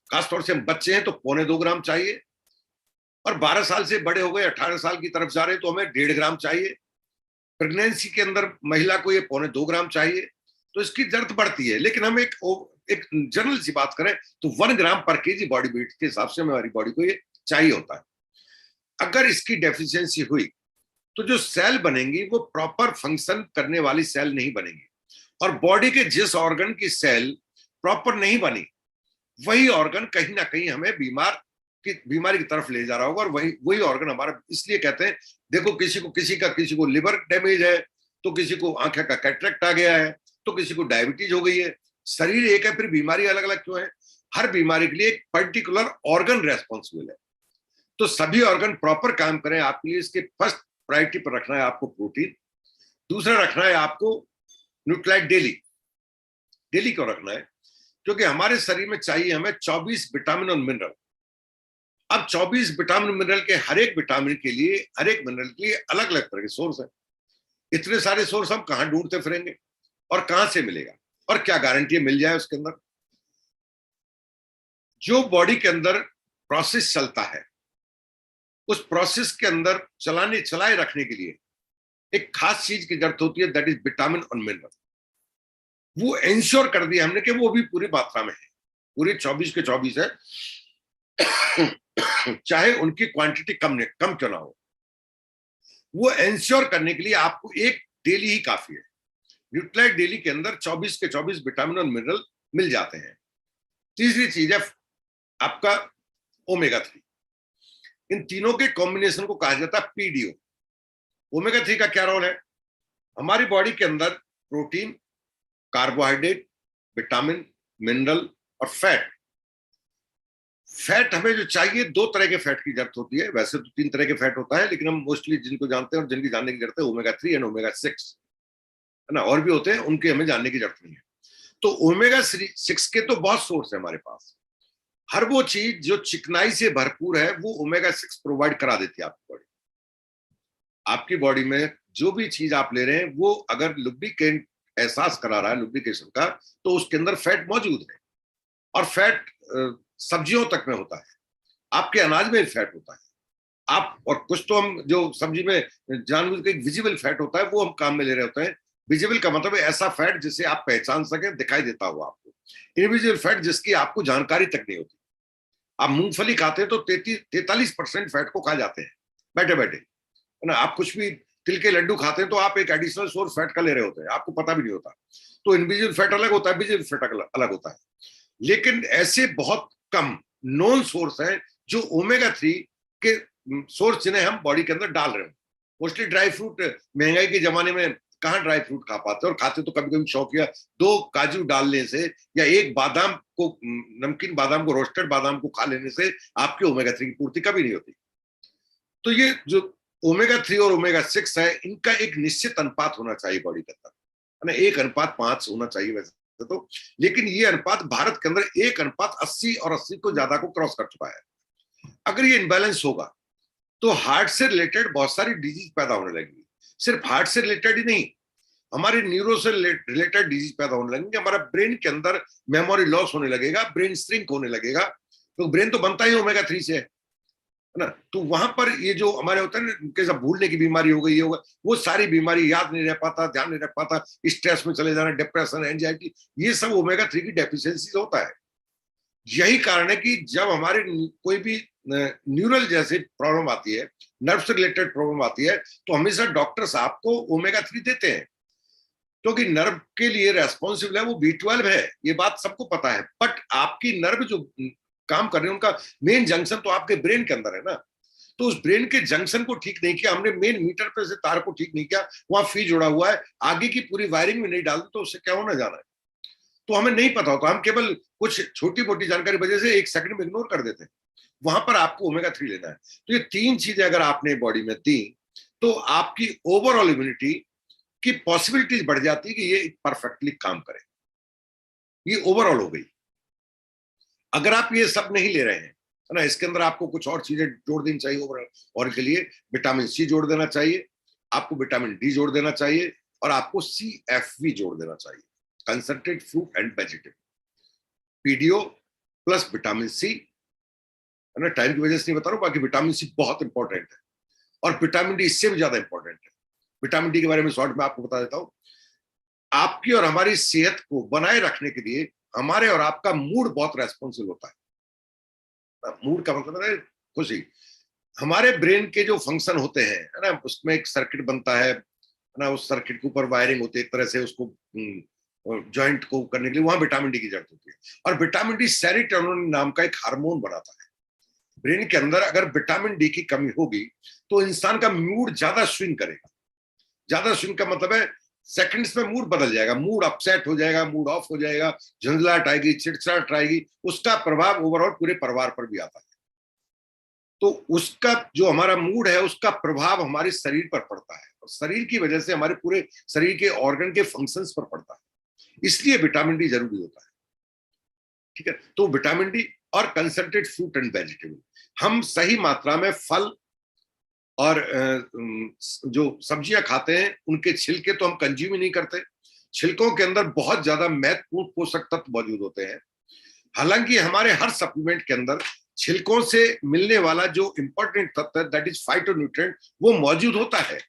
Speaker 1: खासतौर से हम बच्चे हैं, तो 1.25 ग्राम चाहिए। और 12 साल से बड़े हो गए, 18 साल की तरफ जा रहे हैं, तो हमें 1.5 ग्राम चाहिए। प्रेगनेंसी के अंदर महिला को ये 1.25 ग्राम चाहिए। तो इसकी जरूरत बढ़ती है, लेकिन हम एक जनरल सी बात करें तो 1 ग्राम पर केजी बॉडी वेट के हिसाब से हमारी बॉडी को ये चाहिए होता है। अगर इसकी डेफिशिएंसी हुई तो जो सेल बनेंगी वो प्रॉपर फंक्शन करने वाली सेल नहीं बनेंगी, और बॉडी के जिस ऑर्गन की सेल प्रॉपर नहीं बनी वही ऑर्गन कहीं ना कहीं हमें बीमार की बीमारी की तरफ ले जा रहा होगा, और वही वही ऑर्गन हमारा, इसलिए कहते हैं देखो किसी को लिवर डैमेज है, तो किसी को आंखें का कैटरेक्ट आ गया है, तो किसी को डायबिटीज हो गई है। शरीर एक है, फिर बीमारी अलग अलग क्यों है? हर बीमारी के लिए एक पर्टिकुलर ऑर्गन रेस्पॉन्सिबल है। तो सभी ऑर्गन प्रॉपर काम करें आपके लिए, इसके फर्स्ट प्रायोरिटी पर रखना है आपको प्रोटीन, दूसरा रखना है आपको न्यूट्राइट डेली। डेली क्यों रखना है? क्योंकि हमारे शरीर में चाहिए हमें 24 विटामिन और मिनरल। अब 24 विटामिन मिनरल के हर एक विटामिन के लिए, हर एक मिनरल के लिए अलग अलग तरह के सोर्स है। इतने सारे सोर्स हम कहां ढूंढते फिरेंगे, और कहां से मिलेगा, और क्या गारंटी मिल जाए उसके अंदर? जो बॉडी के अंदर प्रोसेस चलता है, उस प्रोसेस के अंदर चलाए रखने के लिए एक खास चीज की जरूरत होती है, दैट इज विटामिन और मिनरल। वो इंश्योर कर दिया हमने कि वो भी पूरी मात्रा में है, पूरे 24 के 24 है, चाहे उनकी क्वांटिटी कम क्यों ना हो। वो इंश्योर करने के लिए आपको एक डेली ही काफी है। न्यूट्राइट डेली के अंदर 24 के 24 विटामिन और मिनरल मिल जाते हैं। तीसरी चीज है आपका ओमेगा 3। इन तीनों के कॉम्बिनेशन को कहा जाता है पीडीओ। ओमेगा 3 का क्या रोल है? हमारी बॉडी के अंदर प्रोटीन, कार्बोहाइड्रेट, विटामिन, मिनरल और फैट। फैट हमें जो चाहिए, 2 तरह के फैट की जरूरत होती है। वैसे तो 3 तरह के फैट होता है, लेकिन हम मोस्टली जिनको जानते हैं और जिनकी जानने की जरूरत है, ओमेगा 3 एंड ओमेगा 6 है ना। और भी होते हैं, उनके हमें जानने की जरूरत नहीं है। तो ओमेगा 6 के तो बहुत सोर्स है हमारे पास। हर वो चीज जो चिकनाई से भरपूर है, वो ओमेगा 6 प्रोवाइड करा देती है आपकी बॉडी। आपकी बॉडी में जो भी चीज आप ले रहे हैं, वो अगर लुब्रिकेंट एहसास करा रहा है लुब्रिकेशन का, तो उसके अंदर फैट मौजूद है। और फैट सब्जियों तक में होता है, आपके अनाज में फैट होता है। आप और कुछ तो हम जो सब्जी में जानबूझ के विजिबल फैट होता है, वो हम काम में ले रहे होते हैं। विजिबल का मतलब है ऐसा फैट जिसे आप पहचान सके, दिखाई देता हो आपको। इनविजिबल फैट जिसकी आपको जानकारी तक नहीं होती। आप मूंगफली खाते हैं तो 43% फैट को खा जाते हैं बैठे बैठे, है ना। आप कुछ भी तिल के लड्डू खाते हैं तो आप एक एडिशनल सोर्स फैट का ले रहे होते हैं, आपको पता भी नहीं होता। तो इनविजिबल फैट अलग होता है, विजिबल फैट अलग होता है। लेकिन ऐसे बहुत कम नॉन सोर्स हैं जो ओमेगा 3 के सोर्स जिन्हें हम बॉडी के अंदर डाल रहे हैं। मोस्टली ड्राई फ्रूट, महंगाई के जमाने में कहाँ ड्राई फ्रूट खा पाते, और खाते तो कभी कभी शौकिया 2 काजू डालने से, या एक बादाम को, नमकीन बादाम को, रोस्टेड बादाम को खा लेने से आपके ओमेगा 3 की पूर्ति कभी नहीं होती। तो ये जो ओमेगा 3 और ओमेगा 6 है, इनका एक निश्चित अनुपात होना चाहिए बॉडी के अंदर, है ना। 1:5 होना चाहिए वैसे तो, लेकिन ये अनुपात भारत के अंदर 1:80 और 80 को ज्यादा को क्रॉस कर चुका है। अगर ये इनबैलेंस होगा तो हार्ट से रिलेटेड बहुत सारी डिजीज पैदा होने लगेगी। सिर्फ हार्ट से रिलेटेड ही नहीं, हमारे न्यूरो से रिलेटेड डिजीज पैदा होने लगेंगे। हमारा ब्रेन के अंदर मेमोरी लॉस होने लगेगा, ब्रेन श्रिंक होने लगेगा। तो ब्रेन तो बनता ही ओमेगा 3 से है ना। तो वहां पर ये जो हमारे होता है ना, उनके सब भूलने की बीमारी हो गई, होगा वो सारी बीमारी, याद नहीं रह पाता, ध्यान नहीं रख पाता, स्ट्रेस में चले जाना, डिप्रेशन, एंजाइटी, ये सब ओमेगा 3 की डेफिशिएंसी होता है। यही कारण है कि जब हमारे कोई भी न्यूरल जैसे प्रॉब्लम आती है, नर्व से रिलेटेड प्रॉब्लम आती है, तो हमेशा डॉक्टर साहब को ओमेगा 3 देते हैं, क्योंकि नर्व के लिए रेस्पॉन्सिबल है वो B12 है। ये बात सबको पता है। बट आपकी नर्व जो काम कर रहे हैं, उनका मेन जंक्शन तो आपके ब्रेन के अंदर है ना। तो उस ब्रेन के जंक्शन को ठीक नहीं किया हमने, मेन मीटर पे से तार को ठीक नहीं किया, वहां फी जुड़ा हुआ है, आगे की पूरी वायरिंग में नहीं डाल, तो उससे क्या होना जाना है। तो हमें नहीं पता होता, हम केवल कुछ छोटी मोटी जानकारी वजह से 1 सेकंड में इग्नोर कर देते हैं। वहां पर आपको ओमेगा 3 लेना है। तो ये 3 चीजें अगर आपने बॉडी में दी, तो आपकी ओवरऑल इम्यूनिटी की पॉसिबिलिटीज बढ़ जाती है कि ये परफेक्टली काम करे। ये ओवरऑल हो गई। अगर आप ये सब नहीं ले रहे हैं, है ना, इसके अंदर आपको कुछ और चीजें जोड़ देनी चाहिए ओवरऑल। और के लिए विटामिन सी जोड़ देना चाहिए, आपको विटामिन डी जोड़ देना चाहिए, और आपको CFV जोड़ देना चाहिए, concentrate fruit and vegetable. PDO plus vitamin C, है ना। टाइम की वजह से नहीं बता रहा हूं, बाकी विटामिन सी बहुत इंपॉर्टेंट है, और विटामिन डी इससे भी ज्यादा इंपॉर्टेंट है। विटामिन डी के बारे में शॉर्ट में आपको बता देता हूं। आपकी और हमारी सेहत को बनाए रखने के लिए हमारे और आपका मूड बहुत रेस्पॉन्सिबल होता है। मूड का मतलब है खुशी। हमारे ब्रेन के जो फंक्शन होते हैं, है ना, उसमें एक सर्किट बनता है ना, उस सर्किट के ऊपर वायरिंग होती है एक तरह से, उसको जॉइंट को करने के लिए वहां विटामिन डी की जरूरत होती है। और विटामिन डी सेरोटोनिन नाम का एक हार्मोन बनाता है। ब्रेन के अंदर अगर विटामिन डी की कमी होगी तो इंसान का मूड ज्यादा स्विंग करेगा। ज्यादा स्विंग का मतलब है सेकंड्स में मूड बदल जाएगा, मूड अपसेट हो जाएगा, मूड ऑफ हो जाएगा, झंझलाहट आएगी, चिड़चिड़ाहट आएगी। उसका प्रभाव ओवरऑल पूरे परिवार पर भी आता है। तो उसका जो हमारा मूड है उसका प्रभाव हमारे शरीर पर पड़ता है, और शरीर की वजह से हमारे पूरे शरीर के ऑर्गन के फंक्शंस पर पड़ता है। इसलिए विटामिन डी जरूरी होता है। ठीक है, तो विटामिन डी और कंसंट्रेट फ्रूट एंड वेजिटेबल, हम सही मात्रा में फल और जो सब्जियां खाते हैं उनके छिलके तो हम कंज्यूम ही नहीं करते। छिलकों के अंदर बहुत ज्यादा महत्वपूर्ण पोषक तत्व मौजूद होते हैं। हालांकि हमारे हर सप्लीमेंट के अंदर छिलकों से मिलने वाला जो इंपॉर्टेंट तत्व है दैट इज फाइटोन्यूट्रिएंट वो मौजूद होता है,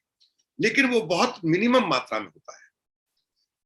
Speaker 1: लेकिन वो बहुत मिनिमम मात्रा में होता है।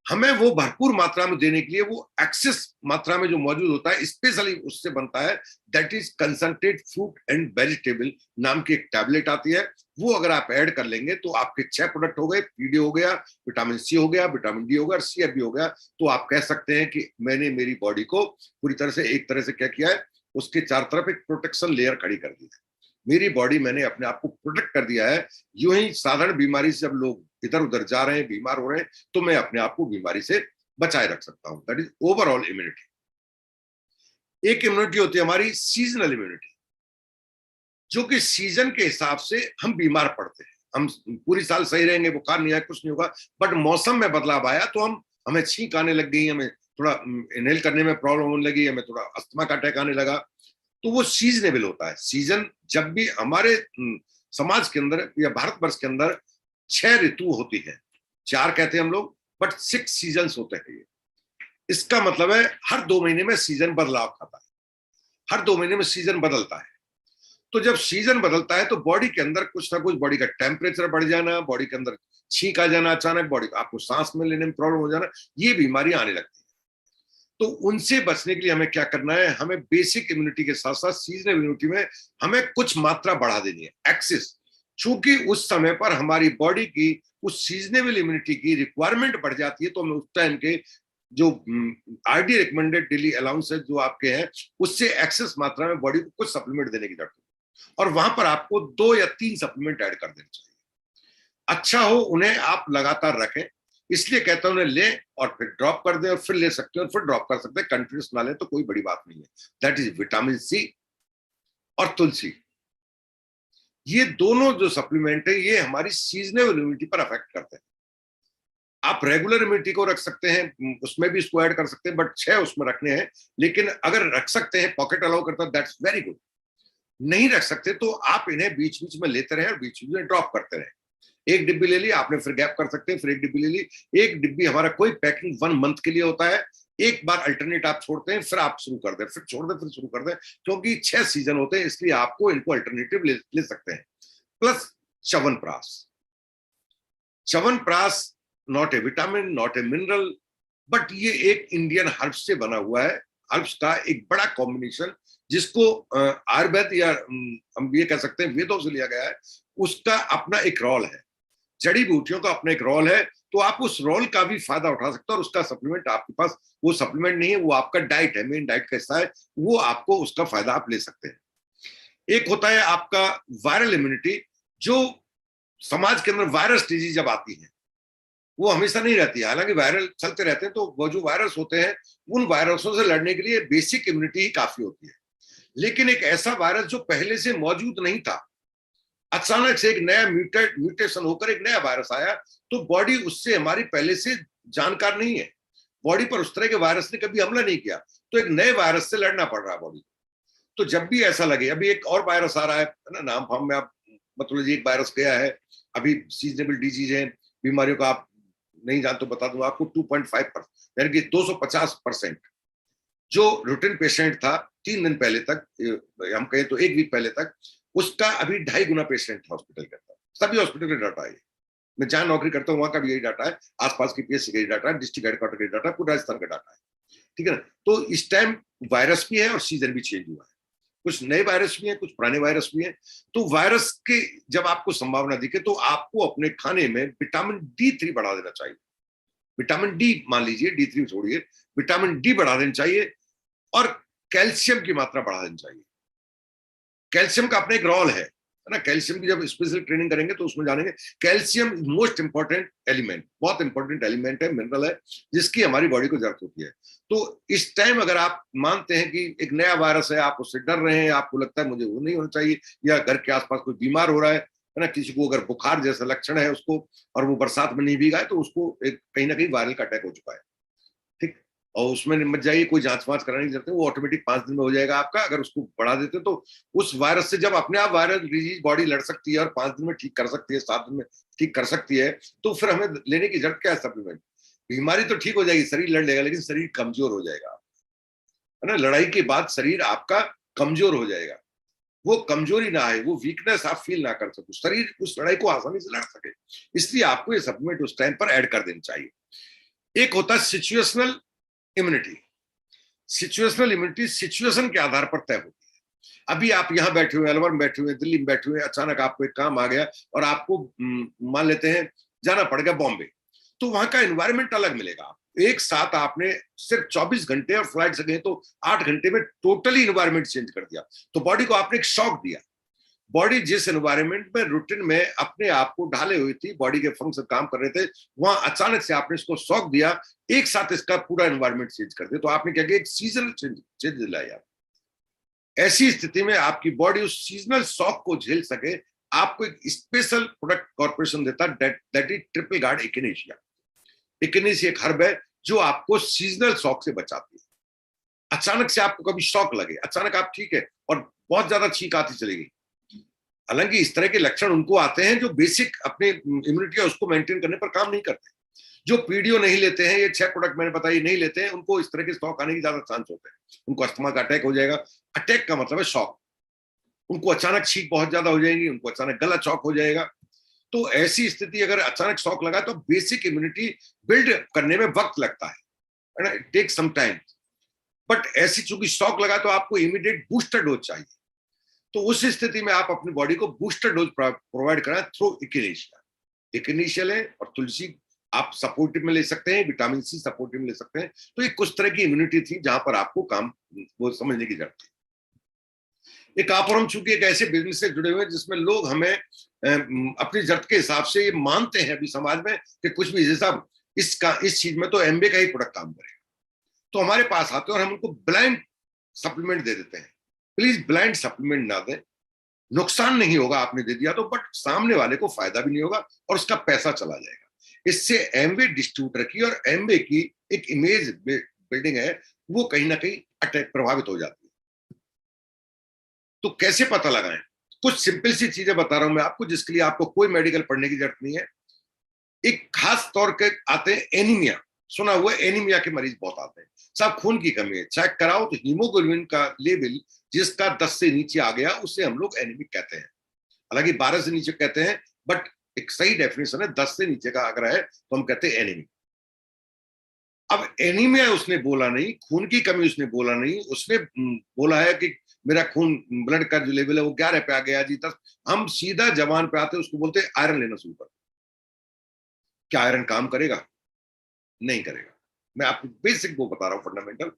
Speaker 1: हमें वो भरपूर मात्रा में देने के लिए वो एक्सेस मात्रा में जो मौजूद होता है स्पेशली उससे बनता है, that is concentrate fruit and vegetable नाम की एक टैबलेट आती है। वो अगर आप ऐड कर लेंगे तो आपके 6 प्रोडक्ट हो गए, पीडी हो गया, विटामिन सी हो गया, विटामिन डी हो गया और सीएफ हो गया। तो आप कह सकते हैं कि मैंने मेरी बॉडी को पूरी तरह से एक तरह से क्या किया है, उसके चार तरफ एक प्रोटेक्शन लेयर खड़ी कर दी है। मेरी बॉडी मैंने अपने आप को प्रोटेक्ट कर दिया है। यूं ही साधारण बीमारी से जब लोग इधर उधर जा रहे हैं, बीमार हो रहे हैं, तो मैं अपने आप को बीमारी से बचाए रख सकता हूं। That is overall immunity. एक इम्यूनिटी होती है हमारी सीजनल इम्यूनिटी, जो कि सीजन के हिसाब से हम बीमार पड़ते हैं। हम पूरी साल सही रहेंगे, बुखार नहीं आया, कुछ नहीं होगा, बट मौसम में बदलाव आया तो हमें छींक आने लग गई, हमें थोड़ा इनहेल करने में प्रॉब्लम होने लगी, हमें थोड़ा अस्थमा का अटैक आने लगा। तो वो सीजनेबल होता है। सीजन जब भी हमारे समाज के अंदर या भारतवर्ष के अंदर 6 ऋतु होती है, 4 कहते हैं हम लोग, बट 6 सीजन होते हैं ये। इसका मतलब है हर 2 महीने में सीजन बदलाव खाता है, हर 2 महीने में सीजन बदलता है। तो जब सीजन बदलता है तो बॉडी के अंदर कुछ ना कुछ, बॉडी का टेम्परेचर बढ़ जाना, बॉडी के अंदर छींक आ जाना, अचानक बॉडी आपको सांस में लेने में प्रॉब्लम हो जाना, ये बीमारियां आने लगती है। तो उनसे बचने के लिए हमें क्या करना है, हमें बेसिक इम्यूनिटी के साथ साथ सीजनल इम्यूनिटी में हमें कुछ मात्रा बढ़ा देनी है, एक्सेस। चूंकि उस समय पर हमारी बॉडी की उस सीजनेबल इम्यूनिटी की रिक्वायरमेंट बढ़ जाती है, तो हमें उस टाइम के जो आरडी रिकमेंडेड डेली अलाउंस है जो आपके हैं, उससे एक्सेस मात्रा में बॉडी को कुछ सप्लीमेंट देने की जरूरत है। और वहां पर आपको 2 या 3 सप्लीमेंट ऐड कर देने चाहिए। अच्छा हो उन्हें आप लगातार रखें, इसलिए कहता हूं उन्हें लें और फिर ड्रॉप कर दें और फिर ले सकते हैं और फिर ड्रॉप कर सकते हैं। कंटिन्यूस ना लें तो कोई बड़ी बात नहीं है। दैट इज विटामिन सी और तुलसी। ये दोनों जो सप्लीमेंट है ये हमारी सीजनल इम्यूनिटी पर अफेक्ट करते हैं। आप रेगुलर इम्यूनिटी को रख सकते हैं, उसमें भी इसको ऐड कर सकते हैं, बट 6 उसमें रखने हैं। लेकिन अगर रख सकते हैं, पॉकेट अलाउ करता है, दैट्स वेरी गुड। नहीं रख सकते तो आप इन्हें बीच बीच में लेते रहे और बीच बीच में ड्रॉप करते रहे। एक डिब्बी ले ली आपने, फिर गैप कर सकते हैं, फिर एक डिब्बी ले ली। एक डिब्बी हमारा कोई पैकिंग 1 मंथ के लिए होता है। एक बार अल्टरनेट आप छोड़ते हैं, फिर आप शुरू कर दें, फिर छोड़ दें, फिर शुरू कर दें, क्योंकि 6 सीजन होते हैं, इसलिए आपको इनको अल्टरनेटिव ले सकते हैं। Plus chyawanprash. Chyawanprash not A vitamin, not a mineral, but ये एक इंडियन हर्ब्स से बना हुआ है। हर्ब्स का एक बड़ा कॉम्बिनेशन, जिसको आयुर्वेद या हम ये कह सकते हैं वेदों से लिया गया है। उसका अपना एक रोल है, जड़ी बूटियों का अपना एक रोल है। तो आप उस रोल का भी फायदा उठा सकते हो, और उसका सप्लीमेंट आपके पास वो सप्लीमेंट नहीं है, वो आपका डाइट है, मेन डाइट का हिस्सा है, वो आपको उसका फायदा आप ले सकते हैं। एक होता है आपका वायरल इम्यूनिटी, जो समाज के अंदर वायरस डिजीज जब आती है वो हमेशा नहीं रहती है, हालांकि वायरल चलते रहते हैं। तो वो जो वायरस होते हैं, उन वायरसों से लड़ने के लिए बेसिक इम्यूनिटी ही काफी होती है। लेकिन एक ऐसा वायरस जो पहले से मौजूद नहीं था, अचानक से एक नया म्यूटेशन होकर एक नया वायरस आया, तो बॉडी उससे हमारी पहले से जानकार नहीं है, बॉडी पर उस तरह के वायरस ने कभी हमला नहीं किया, तो एक नए वायरस से लड़ना पड़ रहा है बॉडी। तो जब भी ऐसा लगे, अभी एक और वायरस आ रहा है ना, नाम फार्म में आप मतलब एक वायरस गया है, अभी सीजनेबल डिजीज है, बीमारियों का आप नहीं जानते तो बता दूं आपको, 2.5%, यानी कि 250% जो रूटीन पेशेंट था 3 दिन पहले तक, हम कहें तो 1 वीक पहले तक, उसका अभी 2.5 गुना पेशेंट हॉस्पिटल के अंदर। सभी हॉस्पिटल का डाटा है, मैं जहां नौकरी करता हूँ वहां का भी यही डाटा है, आसपास की पीएचसी का डाटा है, डिस्ट्रिक्ट हेडक्वार्टर का डाटा है, पूरे राजस्थान का डाटा है। ठीक है ना। तो इस टाइम वायरस भी है और सीजन भी चेंज हुआ है, कुछ नए वायरस भी हैं, कुछ पुराने वायरस भी हैं। तो वायरस के जब आपको संभावना दिखे तो आपको अपने खाने में विटामिन D3 बढ़ा देना चाहिए। विटामिन डी मान लीजिए, D3 छोड़िए, विटामिन डी बढ़ा देना चाहिए और कैल्शियम की मात्रा बढ़ा देनी चाहिए। कैल्शियम का अपना एक रोल है ना। कैल्शियम की जब स्पेशल ट्रेनिंग करेंगे तो उसमें जानेंगे। कैल्शियम मोस्ट इंपॉर्टेंट एलिमेंट, बहुत इंपॉर्टेंट एलिमेंट है, मिनरल है, जिसकी हमारी बॉडी को जरूरत होती है। तो इस टाइम अगर आप मानते हैं कि एक नया वायरस है, आप उससे डर रहे हैं, आपको लगता है मुझे वो नहीं होना चाहिए, या घर के आसपास कोई बीमार हो रहा है ना, किसी को अगर बुखार जैसा लक्षण है उसको, और वो बरसात में नहीं भीगा है, तो उसको एक कहीं ना कहीं वायरल का अटैक हो चुका है, ठीक। और उसमें मत जाइए, कोई जांच वांच कराने की जरूरत है, वो ऑटोमेटिक 5 दिन में हो जाएगा आपका। अगर उसको बढ़ा देते तो उस वायरस से जब अपने आप वायरल डिजीज बॉडी लड़ सकती है और 5 दिन में ठीक कर सकती है, 7 दिन में ठीक कर सकती है, तो फिर हमें लेने की जरूरत क्या है सप्लीमेंट। बीमारी तो ठीक हो जाएगी, शरीर लड़ लेगा, लेकिन शरीर कमजोर हो जाएगा, है ना। लड़ाई के बाद शरीर आपका कमजोर हो जाएगा। वो कमजोरी ना आए, वो वीकनेस आप फील ना कर सको, शरीर उस लड़ाई को आसानी से लड़ सके। इसलिए आपको ये सप्लीमेंट उस टाइम पर ऐड कर देनी चाहिए। एक होता है situational immunity. Situational immunity situation के आधार पर तय होती है। अभी आप यहाँ बैठे हुए, अलवर में बैठे हुए, दिल्ली में बैठे हुए, अचानक आपको एक काम आ गया और आपको मान लेते हैं जाना पड़ गया बॉम्बे, तो वहां का एनवायरमेंट अलग मिलेगा। एक साथ आपने सिर्फ 24 घंटे और फ्लाइट से गए तो 8 घंटे में टोटली एनवायरमेंट चेंज कर दिया, तो बॉडी को आपने एक शॉक दिया। बॉडी जिस एनवायरमेंट में रूटीन में अपने आप को ढाले हुई थी, बॉडी के फंक्शन काम कर रहे थे, वहां अचानक से आपने इसको शॉक दिया, एक साथ इसका पूरा एनवायरमेंट चेंज कर दिया, तो आपने क्या किया, एक सीजनल चेंज लाया। ऐसी स्थिति में आपकी बॉडी उस सीजनल शॉक को झेल सके, आपको एक स्पेशल प्रोडक्ट कॉर्पोरेशन देता है, दैट इज ट्रिपल गार्ड एकिनेशिया। एकिनेशिया एक हर्ब है जो आपको सीजनल शॉक से बचाती है। अचानक से आपको कभी शॉक लगे, अचानक आप ठीक है और बहुत ज्यादा छींक आती चलेगी, हालांकि इस तरह के लक्षण उनको आते हैं जो बेसिक अपने इम्यूनिटी है उसको मेंटेन करने पर काम नहीं करते। जो पीडीओ नहीं लेते हैं, ये 6 प्रोडक्ट मैंने बताई नहीं लेते हैं, उनको इस तरह के शॉक आने की ज्यादा चांस होते हैं। उनको अस्थमा का अटैक हो जाएगा। अटैक का मतलब है शॉक। उनको अचानक छींक बहुत ज्यादा हो जाएगी, उनको अचानक गला चौक हो जाएगा। तो ऐसी स्थिति अगर अचानक शॉक लगा तो बेसिक इम्यूनिटी बिल्ड करने में वक्त लगता है ना, it take some time. But ऐसी चूंकि शॉक लगा तो आपको इमीडिएट बूस्टर डोज चाहिए, तो उस स्थिति में आप अपनी बॉडी को बूस्टर डोज प्रोवाइड करें थ्रू इकिनेशिया। इकिनेशियल है और तुलसी आप सपोर्टिव में ले सकते हैं, विटामिन सी सपोर्टिव में ले सकते हैं। तो ये कुछ तरह की इम्यूनिटी थी जहां पर आपको काम वो समझने की जरूरत थी। एक आप और हम चूंकि एक ऐसे बिजनेस से जुड़े हुए हैं जिसमें लोग हमें अपनी जरूरत के हिसाब से ये मानते हैं अभी समाज में कि कुछ भी जैसा इस चीज में तो एमबे का ही प्रोडक्ट काम करेगा, तो हमारे पास आते हैं और हम उनको ब्लाइंड सप्लीमेंट दे देते हैं। प्लीज ब्लाइंड सप्लीमेंट ना दें, नुकसान नहीं होगा आपने दे दिया तो, बट सामने वाले को फायदा भी नहीं होगा और उसका पैसा चला जाएगा। इससे एमवे डिस्ट्रीब्यूटर की और एमवे की एक इमेज बिल्डिंग है, वो कहीं ना कहीं अटैक प्रभावित हो जाती है। तो कैसे पता लगाएं? कुछ सिंपल सी चीजें बता रहा हूं मैं आपको, जिसके लिए आपको कोई मेडिकल पढ़ने की जरूरत नहीं है। एक खास तौर के आते हैं एनीमिया, सुना हुआ एनीमिया के मरीज बहुत आते हैं, सब खून की कमी है, चेक कराओ तो हीमोग्लोबिन का लेवल जिसका 10 से नीचे आ गया उसे हम लोग एनीमिक कहते हैं। हालांकि 12 से नीचे कहते हैं, बट एक सही डेफिनेशन है 10 से नीचे का अगर है तो हम कहते हैं एनीमिक। अब एनीमिया उसने बोला नहीं, खून की कमी उसने बोला नहीं, उसने बोला है कि मेरा खून ब्लड का जो लेवल है वो 11 पे आ गया जी 10। हम सीधा जवान पे आते उसको बोलते हैं आयरन लेना शुरू कर। क्या आयरन काम करेगा? नहीं करेगा। मैं आपको बेसिक वो बता रहा हूं, फंडामेंटल।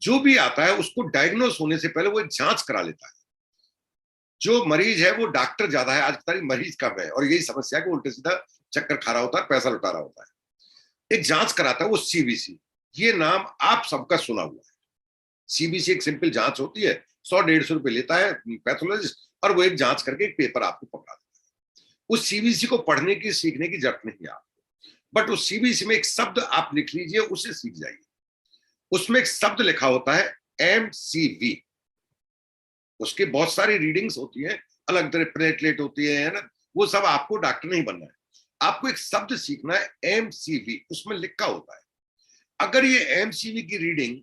Speaker 1: जो भी आता है उसको डायग्नोस होने से पहले वो एक जांच करा लेता है। जो मरीज है वो डॉक्टर ज्यादा है, आज की तारीख मरीज कम है, और यही समस्या है कि उल्टे सीधा चक्कर खा रहा होता है, पैसा लुटा रहा होता है। एक जांच कराता है वो सीबीसी, ये नाम आप सबका सुना हुआ है। सीबीसी एक सिंपल जांच होती है, 100-150 रुपए लेता है पैथोलॉजिस्ट, और वो एक जांच करके एक पेपर आपको पकड़ा देता है। उस सीबीसी को पढ़ने की सीखने की जरूरत नहीं है आपको, बट उस सीबीसी में एक शब्द आप लिख लीजिए, उसे सीख जाइए। उसमें एक शब्द लिखा होता है एमसीवी। उसके बहुत सारी रीडिंग्स होती हैं, अलग तरह प्लेटलेट होती है ना, वो सब आपको डॉक्टर नहीं बनना है, आपको एक शब्द सीखना है एमसीवी, उसमें लिखा होता है। अगर ये एमसीवी की रीडिंग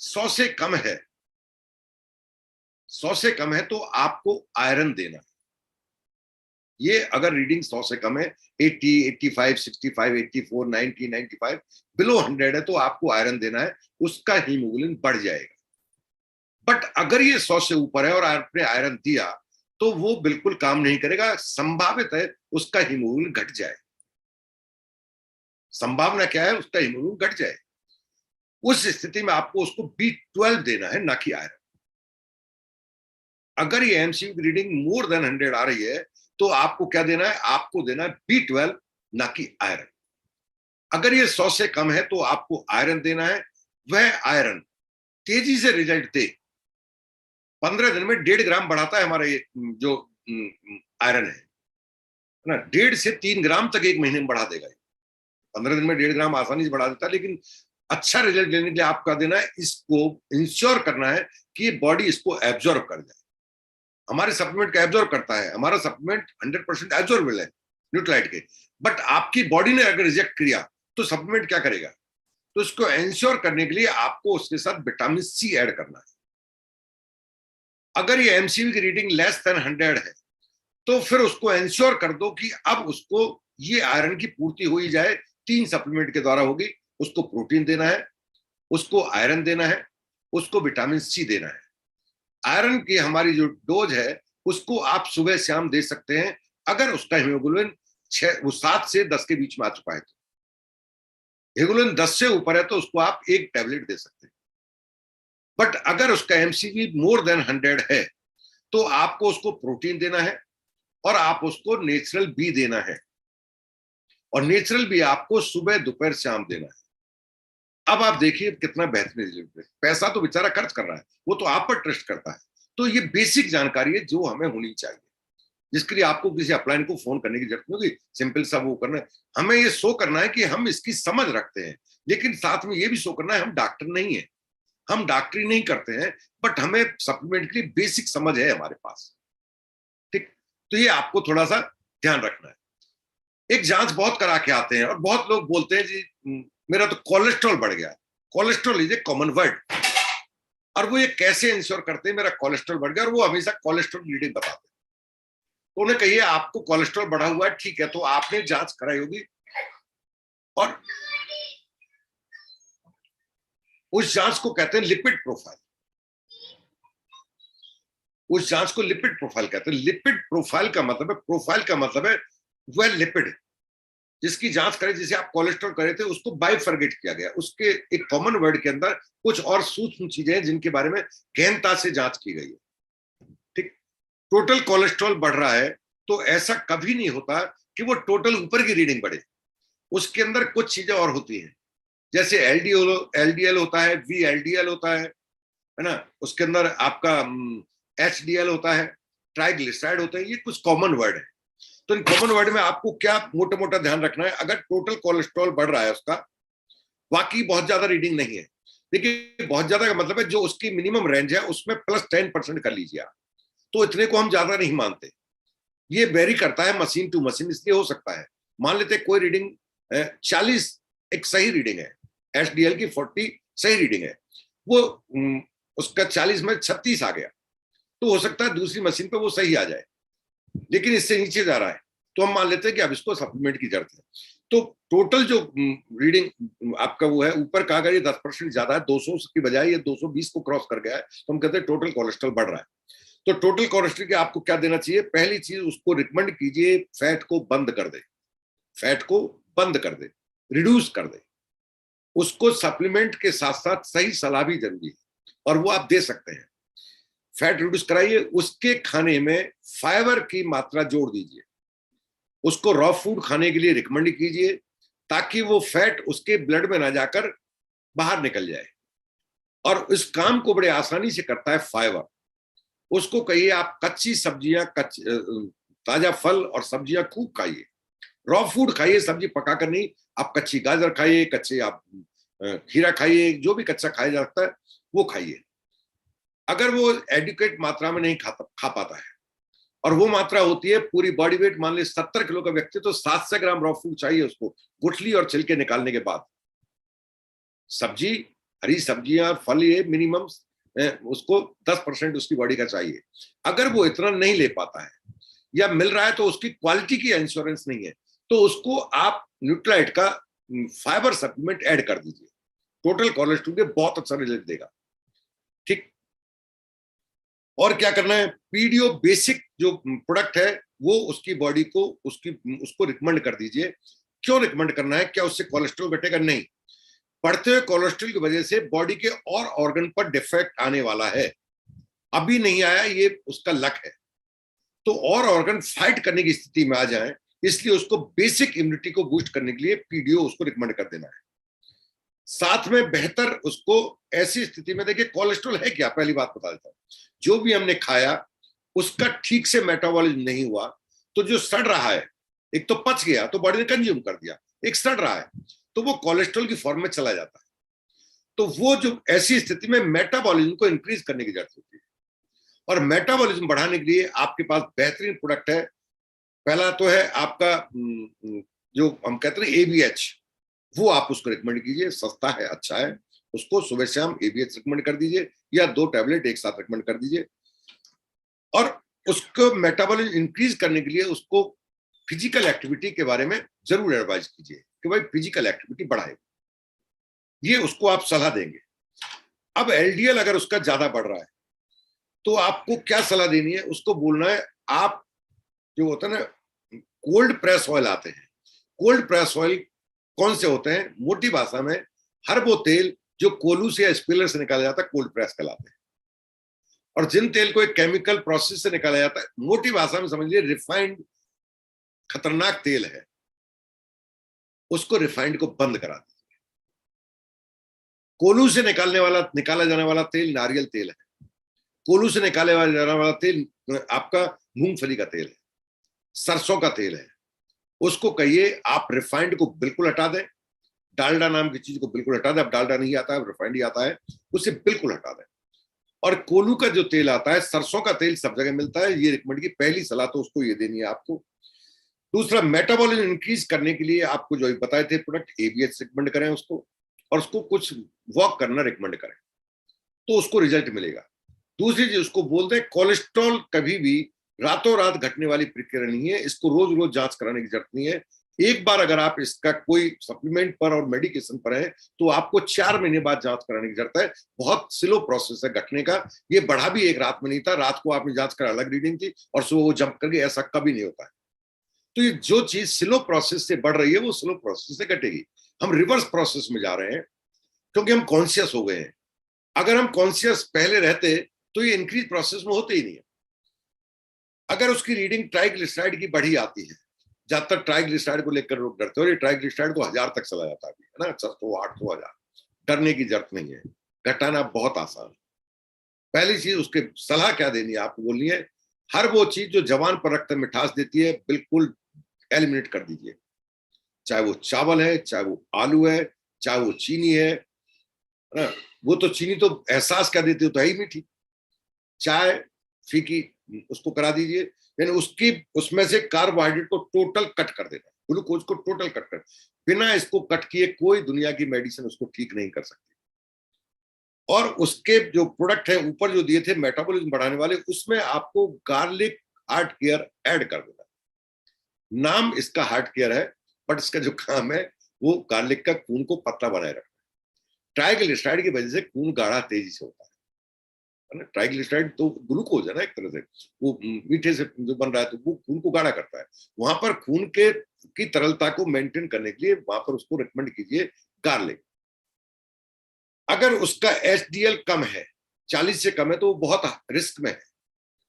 Speaker 1: 100 से कम है, 100 से कम है तो आपको आयरन देना है। ये अगर रीडिंग 100 से कम है, 80, 85, 65, 84, 90, 95, बिलो 100 है तो आपको आयरन देना है, उसका हीमोग्लोबिन बढ़ जाएगा। बट अगर ये 100 से ऊपर है और आपने आयरन दिया तो वो बिल्कुल काम नहीं करेगा, संभावित है उसका हीमोग्लोबिन घट जाए। संभावना क्या है? उसका हीमोग्लोबिन घट जाए। उस स्थिति में आपको उसको B12 देना है, ना कि आयरन। अगर ये एमसीयू की रीडिंग मोर देन 100 आ रही है तो आपको क्या देना है, आपको देना है B12, ना कि आयरन। अगर ये 100 से कम है तो आपको आयरन देना है। वह आयरन तेजी से रिजल्ट दे, 15 दिन में 1.5 ग्राम बढ़ाता है हमारा ये जो आयरन है ना, 1.5 से 3 ग्राम तक एक महीने में बढ़ा देगा। 15 दिन में 1.5 ग्राम आसानी से बढ़ा देता है, लेकिन अच्छा रिजल्ट लेने के लिए आपका देना है, इसको इंश्योर करना है कि बॉडी इसको एब्जॉर्ब कर जाए। हमारे सप्लीमेंट का एब्जॉर्ब करता है, हमारा सप्लीमेंट 100% एब्जॉर्बेबल है न्यूट्रालाइट के, बट आपकी बॉडी ने अगर रिजेक्ट किया तो सप्लीमेंट क्या करेगा? तो इसको इंश्योर करने के लिए आपको उसके साथ विटामिन सी ऐड करना है। अगर ये एमसीयू की रीडिंग लेस देन 100 है तो फिर उसको इंश्योर कर दो कि अब उसको ये आयरन की पूर्ति हो ही जाए, 3 सप्लीमेंट के द्वारा होगी। उसको प्रोटीन देना है, उसको आयरन देना है, उसको विटामिन सी देना है। आयरन की हमारी जो डोज है उसको आप सुबह शाम दे सकते हैं, अगर उसका हीमोग्लोबिन 7 से 10 के बीच में आ चुका है। तो हीमोग्लोबिन 10 से ऊपर है तो उसको आप एक टैबलेट दे सकते हैं। बट अगर उसका एमसीवी मोर देन 100 है तो आपको उसको प्रोटीन देना है और आप उसको नेचुरल बी देना है, और नेचुरल बी आपको सुबह दोपहर शाम देना है। अब आप देखिए कितना बेहतरीन रिजल्ट है। पैसा तो बेचारा खर्च कर रहा है, वो तो आप पर ट्रस्ट करता है। तो ये बेसिक जानकारी है जो हमें होनी चाहिए, जिसके लिए आपको किसी अपलाइन को फोन करने की जरूरत नहीं होगी। सिंपल सा वो करना है, हमें ये शो करना है कि हम इसकी समझ रखते हैं, लेकिन साथ में ये भी शो करना है हम डॉक्टर नहीं है, हम डॉक्टरी नहीं करते हैं, बट हमें सप्लीमेंट की बेसिक समझ है हमारे पास। ठीक, तो ये आपको थोड़ा सा ध्यान रखना है। एक जांच बहुत करा के आते हैं और बहुत लोग बोलते हैं जी मेरा तो कोलेस्ट्रॉल बढ़ गया। Cholesterol is a common word, और वो ये कैसे इंश्योर करते हैं मेरा कोलेस्ट्रॉल बढ़ गया, और वो हमेशा कोलेस्ट्रॉल रीडिंग बताते हैं। तो उन्हें कहिए आपको कोलेस्ट्रॉल बढ़ा हुआ है, ठीक है, तो आपने जांच कराई होगी और उस जांच को कहते हैं लिपिड प्रोफाइल। उस जांच को लिपिड प्रोफाइल कहते हैं। लिपिड प्रोफाइल का मतलब है, प्रोफाइल का मतलब है वह लिपिड जिसकी जांच करें, जिसे आप कोलेस्ट्रॉल करे थे उसको बाइफरगेट किया गया, उसके एक कॉमन वर्ड के अंदर कुछ और सूक्ष्म चीजें हैं जिनके बारे में गहनता से जांच की गई है। ठीक, टोटल कोलेस्ट्रॉल बढ़ रहा है तो ऐसा कभी नहीं होता कि वो टोटल ऊपर की रीडिंग बढ़े, उसके अंदर कुछ चीजें और होती हैं, जैसे एलडीएल होता है, वीएलडीएल होता है ना, उसके अंदर आपका एचडीएल होता है, ट्राइग्लिसराइड होते हैं, ये कुछ कॉमन वर्ड है। तो इन कॉमन वर्ड में आपको क्या मोटा मोटा ध्यान रखना है, अगर टोटल कोलेस्ट्रॉल बढ़ रहा है उसका, वाकई बहुत ज्यादा रीडिंग नहीं है, देखिए बहुत ज्यादा का मतलब है जो उसकी मिनिमम रेंज है उसमें +10% कर लीजिए आप, तो इतने को हम ज्यादा नहीं मानते। ये वेरी करता है मशीन टू मशीन, इसलिए हो सकता है मान लेते कोई रीडिंग 40 एक सही रीडिंग है, एचडीएल की 40 सही रीडिंग है, वो उसका 40 में 36 आ गया, तो हो सकता है दूसरी मशीन पे वो सही आ जाए, लेकिन इससे नीचे जा रहा है तो हम मान लेते हैं कि अब इसको सप्लीमेंट की जरूरत है। तो टोटल जो रीडिंग आपका वो है ऊपर का, अगर ये 10% ज्यादा है, 200 की बजाय ये 220 को क्रॉस कर गया है, तो हम कहते हैं टोटल कोलेस्ट्रॉल बढ़ रहा है। तो टोटल कोलेस्ट्रॉल के आपको क्या देना चाहिए? पहली चीज उसको रिकमेंड कीजिए फैट को बंद कर दे, फैट को बंद कर दे, रिड्यूस कर दे। उसको सप्लीमेंट के साथ साथ सही सलाह भी जरूरी है, और वो आप दे सकते हैं। फैट रिड्यूस कराइए, उसके खाने में फाइबर की मात्रा जोड़ दीजिए, उसको रॉ फूड खाने के लिए रिकमेंड कीजिए ताकि वो फैट उसके ब्लड में ना जाकर बाहर निकल जाए, और इस काम को बड़े आसानी से करता है फाइबर। उसको कहिए आप कच्ची सब्जियां, ताजा फल और सब्जियां खूब खाइए, रॉ फूड खाइए, सब्जी पकाकर नहीं, आप कच्ची गाजर खाइए, कच्चे आप खीरा खाइए, जो भी कच्चा खाया जा सकता है वो खाइए। अगर वो एडिक्वेट मात्रा में नहीं खा पाता है, और वो मात्रा होती है पूरी बॉडी वेट, मान ली 70 किलो का व्यक्ति, तो 700 ग्राम रॉ फूड चाहिए उसको, गुठली और छिलके निकालने के बाद। सब्जी, हरी सब्जियां, फल, ये मिनिमम उसको 10% उसकी बॉडी का चाहिए। अगर वो इतना नहीं ले पाता है या मिल रहा है तो उसकी क्वालिटी की इंश्योरेंस नहीं है, तो उसको आप न्यूट्रालाइट का फाइबर सप्लीमेंट ऐड कर दीजिए, टोटल कोलेस्ट्रॉल के बहुत अच्छा रिजल्ट देगा। ठीक, और क्या करना है? पीडीओ बेसिक जो प्रोडक्ट है वो उसकी बॉडी को उसको रिकमेंड कर दीजिए। क्यों रिकमेंड करना है? क्या उससे कोलेस्ट्रॉल घटेगा? नहीं, बढ़ते हुए कोलेस्ट्रॉल की वजह से बॉडी के और ऑर्गन पर डिफेक्ट आने वाला है, अभी नहीं आया, ये उसका लक है। तो और ऑर्गन फाइट करने की स्थिति में आ जाए, इसलिए उसको बेसिक इम्यूनिटी को बूस्ट करने के लिए पीडीओ उसको रिकमेंड कर देना है। साथ में बेहतर उसको ऐसी स्थिति में, देखिए कोलेस्ट्रॉल है क्या, पहली बात बता देता हूं। जो भी हमने खाया उसका ठीक से मेटाबॉलिज्म नहीं हुआ, तो जो सड़ रहा है, एक तो पच गया तो बॉडी ने कंज्यूम कर दिया, एक सड़ रहा है तो वो कोलेस्ट्रॉल की फॉर्म में चला जाता है। तो वो जो ऐसी स्थिति में मेटाबॉलिज्म को इंक्रीज करने की जरूरत होती है, और मेटाबॉलिज्म बढ़ाने के लिए आपके पास बेहतरीन प्रोडक्ट है। पहला तो है आपका जो हम कहते हैं एबीएच, वो आप उसको रिकमेंड कीजिए, सस्ता है, अच्छा है। उसको सुबह शाम एबीएच रिकमेंड कर दीजिए, या 2 टैबलेट एक साथ रिकमेंड कर दीजिए। और उसको मेटाबॉलिज्म इंक्रीज करने के लिए उसको फिजिकल एक्टिविटी के बारे में जरूर एडवाइस कीजिए कि भाई फिजिकल एक्टिविटी बढ़ाए, ये उसको आप सलाह देंगे। अब एलडीएल अगर उसका ज्यादा बढ़ रहा है तो आपको क्या सलाह देनी है, उसको बोलना है आप, जो होता है ना कोल्ड प्रेस ऑयल आते हैं, कोल्ड प्रेस ऑयल कौन से होते हैं, मोटी भाषा में हर वो तेल जो कोलू से या स्पिलर से निकाला जाता है कोल्ड प्रेस कहलाते हैं। और जिन तेल को एक केमिकल प्रोसेस से निकाला जाता है, मोटी भाषा में समझ लीजिए रिफाइंड खतरनाक तेल है, उसको रिफाइंड को बंद करा दीजिए। कोलू से निकाला जाने वाला तेल नारियल तेल है, कोलू से निकाले जाने वाला तेल आपका मूंगफली का तेल है, सरसों का तेल है। उसको कहिए आप रिफाइंड को बिल्कुल हटा दें, डालडा नाम की चीज को बिल्कुल हटा दें। अब डालडा नहीं आता है, रिफाइंड ही आता है, उसे बिल्कुल हटा दें। और कोलू का जो तेल आता है, सरसों का तेल सब जगह मिलता है, ये रिकमेंड की पहली सलाह तो उसको ये देनी है आपको। दूसरा, मेटाबॉलिज्म इंक्रीज करने के लिए आपको जो बताए थे प्रोडक्ट, एबीएच रिकमेंड करें उसको, और उसको कुछ वॉक करना रिकमेंड करें, तो उसको रिजल्ट मिलेगा। दूसरी चीज, उसको बोलते हैं कोलेस्ट्रॉल कभी भी रातों रात घटने वाली प्रक्रिया नहीं है, इसको रोज रोज जांच कराने की जरूरत नहीं है। एक बार अगर आप इसका कोई सप्लीमेंट पर और मेडिकेशन पर है तो आपको 4 महीने बाद जांच कराने की जरूरत है। बहुत स्लो प्रोसेस है घटने का, ये बढ़ा भी एक रात में नहीं था, रात को आपने जांच करा अलग रीडिंग थी और सुबह वो जंप करके, ऐसा कभी नहीं होता है। तो ये जो चीज स्लो प्रोसेस से बढ़ रही है वो स्लो प्रोसेस से घटेगी। हम रिवर्स प्रोसेस में जा रहे हैं क्योंकि हम कॉन्शियस हो गए हैं। अगर हम कॉन्शियस पहले रहते तो ये इंक्रीज प्रोसेस में होते ही नहीं है। अगर उसकी रीडिंग ट्राइग्लिसराइड की बढ़ी आती है, ज्यादातर ट्राइग्लिसराइड को लेकर लोग डरते हो, ये ट्राइग्लिसराइड तो 1000 तक चला जाता है ना, 600 800 1000, डरने की जरूरत नहीं है, घटाना बहुत आसान है। पहली चीज, उसके सलाह क्या देनी है आपको, बोलनी है हर वो चीज जो जवान पर रक्त में मिठास देती है बिल्कुल एलिमिनेट कर दीजिए। चाहे वो चावल है, चाहे वो आलू है, चाहे वो चीनी है ना। वो तो चीनी तो एहसास क्या देती है, तो है ही मीठी। चाय फीकी, उसको करा दीजिए, यानी उसकी उसमें से कार्बोहाइड्रेट को टोटल कट कर देना, ग्लूकोज को टोटल कट कर। बिना इसको कट किए कोई दुनिया की मेडिसिन उसको ठीक नहीं कर सकती। और उसके जो प्रोडक्ट है ऊपर जो दिए थे मेटाबॉलिज्म बढ़ाने वाले, उसमें आपको गार्लिक हार्ट केयर ऐड कर देना। नाम इसका हार्ट केयर है, बट इसका जो काम है वो गार्लिक का खून को पतला बनाए रखना। ट्राइग्लिसराइड की वजह से खून गाढ़ा तेजी से होता है ना। ट्राइग्लिसराइड तो ग्लूकोज है ना, एक तरह से वो मीठे से जो बन रहा है, तो वो खून को गाढ़ा करता है। वहां पर खून के की तरलता को मेंटेन करने के लिए वहां पर उसको रिकमेंड कीजिए गार्लिक। अगर उसका एचडीएल कम है, 40 से कम है, तो वो बहुत रिस्क में है,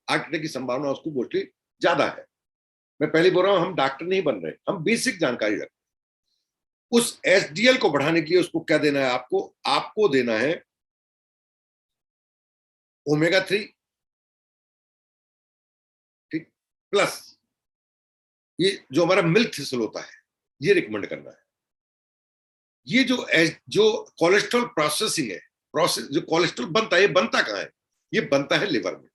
Speaker 1: हार्ट अटैक की संभावना उसको मोस्टली ज्यादा है। मैं पहले बोल रहा हूं, हम डॉक्टर नहीं बन रहे, हम बेसिक जानकारी रखते हैं। उस एचडीएल को बढ़ाने के लिए उसको क्या देना है आपको, आपको देना है ओमेगा 3, ठीक, प्लस ये जो हमारा मिल्क थिसल होता है, ये रिकमेंड करना है। ये जो कोलेस्ट्रॉल प्रोसेसिंग है, प्रोसेस जो कोलेस्ट्रॉल बनता है, ये बनता कहाँ है, ये बनता है लिवर में।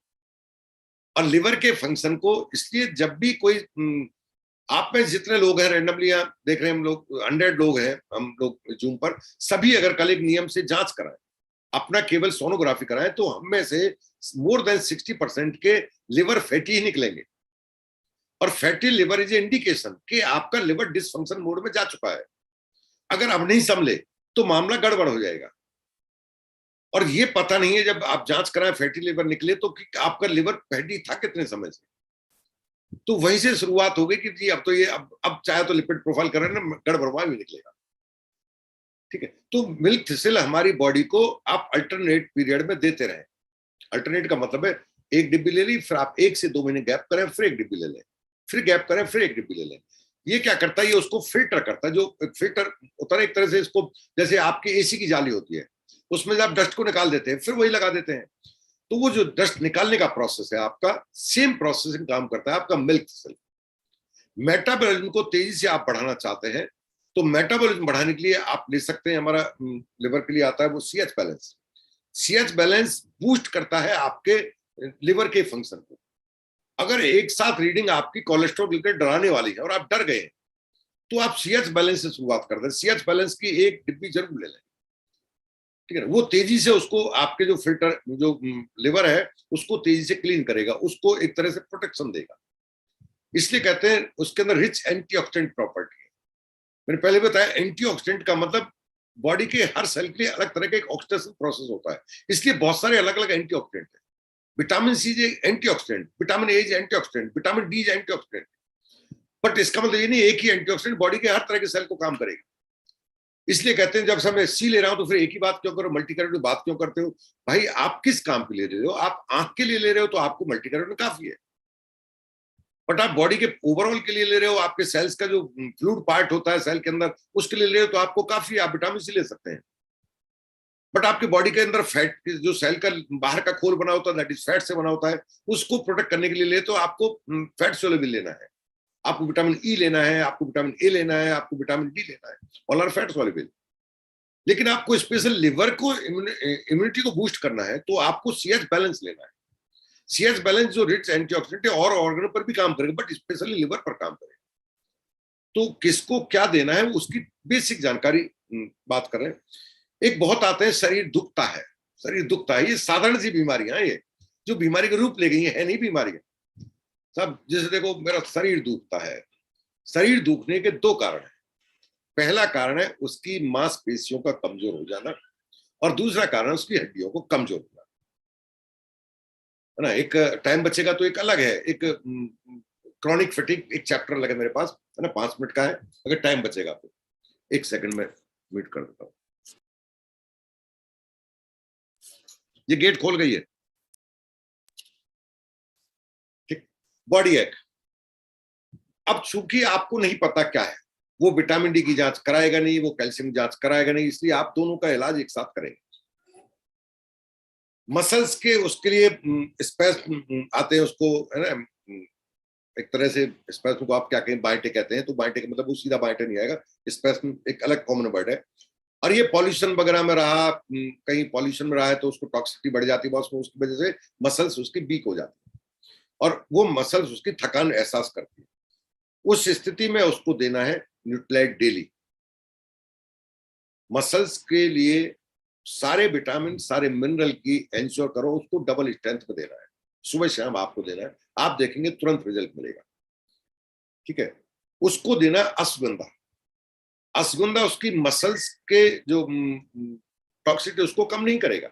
Speaker 1: और लिवर के फंक्शन को, इसलिए जब भी कोई आप में जितने लोग हैं रैंडमली आप देख रहे हैं, हम लोग 100 लोग हैं, हम लोग जूम पर, सभी अगर कल एक नियम से जांच कराएं, अपना केवल सोनोग्राफी कराएं, तो हम में से मोर देन 60% के लिवर फैटी ही निकलेंगे। और फैटी लिवर इज इंडिकेशन कि आपका लिवर डिसफंक्शन मोड में जा चुका है। अगर अब नहीं संभले तो मामला गड़बड़ हो जाएगा। और ये पता नहीं है जब आप जांच कराएं फैटी लिवर निकले तो कि आपका लिवर फैटी था कितने समय से। तो वहीं से शुरुआत हो गई कि जी अब तो ये अब चाहे तो लिपिड प्रोफाइल करें ना, गड़बड़वा भी निकलेगा। ठीक है, तो मिल्क थिसिल हमारी बॉडी को आप अल्टरनेट पीरियड में देते रहे। अल्टरनेट का मतलब है एक डिब्बी ले ली, फिर आप 1 से 2 महीने गैप करें, फिर एक डिब्बी ले लें, फिर गैप करें, फिर एक डिब्बी ले लें। ये क्या करता है, ये उसको फिल्टर करता है। जो फिल्टर होता है एक तरह से, इसको जैसे आपकी एसी की जाली होती है, उसमें से आप डस्ट को निकाल देते हैं, फिर वही लगा देते हैं। तो वो जो डस्ट निकालने का प्रोसेस है आपका, सेम प्रोसेसिंग काम करता है आपका मिल्क सेल। मेटाबॉलिज्म को तेजी से आप बढ़ाना चाहते हैं, तो मेटाबॉलिज्म बढ़ाने के लिए आप ले सकते हैं, हमारा लिवर के लिए आता है वो CH balance. CH balance boost करता है आपके लिवर के फंक्शन को। अगर एक साथ रीडिंग आपकी कोलेस्ट्रॉल लेकर डराने वाली है और आप डर गए, तो आप सीएच बैलेंस से शुरुआत कर दें। सीएच बैलेंस की एक डिब्बी जरूर ले लें, ठीक है ना। वो तेजी से उसको आपके जो फिल्टर जो लिवर है उसको तेजी से क्लीन करेगा, उसको एक तरह से प्रोटेक्शन देगा। इसलिए कहते हैं उसके अंदर रिच एंटीऑक्सीडेंट प्रॉपर्टी है। मैंने पहले बताया एंटीऑक्सीडेंट का मतलब बॉडी के हर सेल के लिए अलग तरह का एक ऑक्सीडेशन प्रोसेस होता है, इसलिए बहुत सारे अलग अलग एंटीऑक्सीडेंट है। Vitamin C antioxidant, vitamin A antioxidant, vitamin D antioxidant. But इसका मतलब ये नहीं एक ही एंटीऑक्सीडेंट बॉडी के हर तरह के सेल को काम करेगा। इसलिए कहते हैं जब से मैं सी ले रहा हूं तो फिर एक ही बात क्यों करो, मल्टी कैरोटीन बात क्यों करते हो भाई? आप किस काम के लिए ले रहे हो? आप आंख के लिए ले रहे हो तो आपको मल्टी कैरोटीन काफी है। बट आप बॉडी के ओवरऑल के लिए ले रहे हो, आपके सेल्स का जो फ्लूइड पार्ट होता है सेल के अंदर उसके लिए ले रहे हो तो आपको काफी है, आप विटामिन सी ले सकते हैं। बट आपके बॉडी के अंदर फैट जो सेल का बाहर का खोल बना होता है दैट इज फैट से बना होता है, उसको प्रोटेक्ट करने के लिए ले तो आपको फैट सोल्यूबल लेना है, आपको विटामिन ई लेना है, आपको विटामिन ए लेना है, आपको विटामिन डी लेना है, ऑल आर फैट सोल्यूबल। लेकिन आपको स्पेशल लिवर को इम्यूनिटी को बूस्ट करना है तो आपको सीएच बैलेंस लेना है। सीएच बैलेंस जो रिच एंटीऑक्सीडेंट है और ऑर्गन पर भी काम करेगा बट स्पेशली लिवर पर काम करेगा। तो किसको क्या देना है उसकी बेसिक जानकारी बात कर रहे हैं। एक बहुत आते हैं शरीर दुखता है, शरीर दुखता है, ये साधारण सी बीमारियां, ये जो बीमारी का रूप ले गई है नहीं बीमारियां सब। जैसे देखो मेरा शरीर दुखता है, शरीर दुखने के 2 कारण है। पहला कारण है उसकी मांसपेशियों का कमजोर हो जाना और दूसरा कारण उसकी हड्डियों को कमजोर होना, है ना। एक टाइम बचेगा तो एक अलग है, एक क्रॉनिक फटीग एक चैप्टर लगे मेरे पास, है ना, 5 मिनट का है, अगर टाइम बचेगा तो 1 सेकंड में म्यूट कर देता हूं। ये गेट खोल गई है, ठीक। बॉडी एक, अब चूंकि आपको नहीं पता क्या है, वो विटामिन डी की जांच कराएगा नहीं, वो कैल्शियम जांच कराएगा नहीं, इसलिए आप दोनों का इलाज एक साथ करेंगे। मसल्स के उसके लिए स्पेस आते हैं उसको, है ना, एक तरह से स्पेस को आप क्या कहें, बाइटे कहते हैं, तो बाइटे का मतलब वो सीधा बाइटे नहीं आएगा, स्पेस एक अलग कॉमन वर्ड है। और ये पॉल्यूशन वगैरह में रहा, कहीं पॉल्यूशन में रहा है तो उसको टॉक्सिसिटी बढ़ जाती है बॉस में, उसकी वजह से मसल्स उसकी वीक हो जाती है और वो मसल्स उसकी थकान एहसास करती है। उस स्थिति में उसको देना है न्यूट्रिलाइट डेली। मसल्स के लिए सारे विटामिन सारे मिनरल की एंश्योर करो, उसको डबल स्ट्रेंथ में देना है, सुबह शाम आपको देना है, आप देखेंगे तुरंत रिजल्ट मिलेगा, ठीक है। उसको देना अश्वगंधा। अश्वगंधा उसकी मसल्स के जो टॉक्सिसिटी उसको कम नहीं करेगा,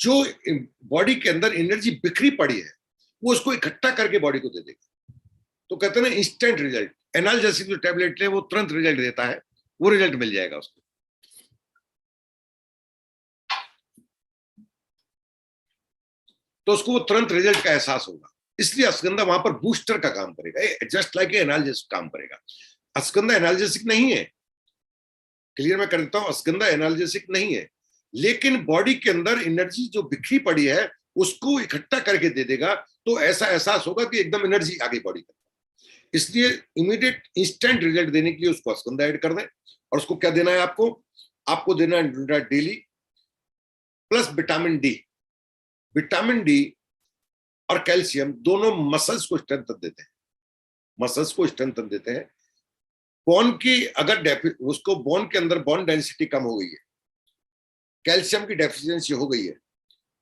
Speaker 1: जो बॉडी के अंदर एनर्जी बिखरी पड़ी है वो उसको इकट्ठा करके बॉडी को दे देगा। तो कहते हैं ना इंस्टेंट रिजल्ट, एनाल्जेसिक जो टैबलेट है वो तुरंत रिजल्ट देता है, वो रिजल्ट मिल जाएगा उसको। तो उसको वो तुरंत रिजल्ट का एहसास होगा, इसलिए अश्वगंधा वहां पर बूस्टर का काम करेगा, जस्ट लाइक एनाल्जेसिक काम करेगा। अश्वगंधा एनाल्जेसिक नहीं है, क्लियर मैं कर देता हूं, अश्वगंधा एनाल्जेसिक नहीं है, लेकिन बॉडी के अंदर एनर्जी जो बिखरी पड़ी है उसको इकट्ठा करके दे देगा, तो ऐसा एहसास होगा कि एकदम एनर्जी आ गई बॉडी के। इसलिए इमीडिएट इंस्टेंट रिजल्ट देने के लिए उसको अश्वगंधा ऐड कर दें। और उसको क्या देना है आपको? आपको देना है daily plus vitamin D. Vitamin D और कैल्शियम दोनों मसल्स को स्ट्रेंथन देते हैं, मसल्स को स्ट्रेंथन देते हैं। बोन की अगर उसको बोन के अंदर बोन डेंसिटी कम हो गई है, कैल्शियम की डेफिशिएंसी हो गई है,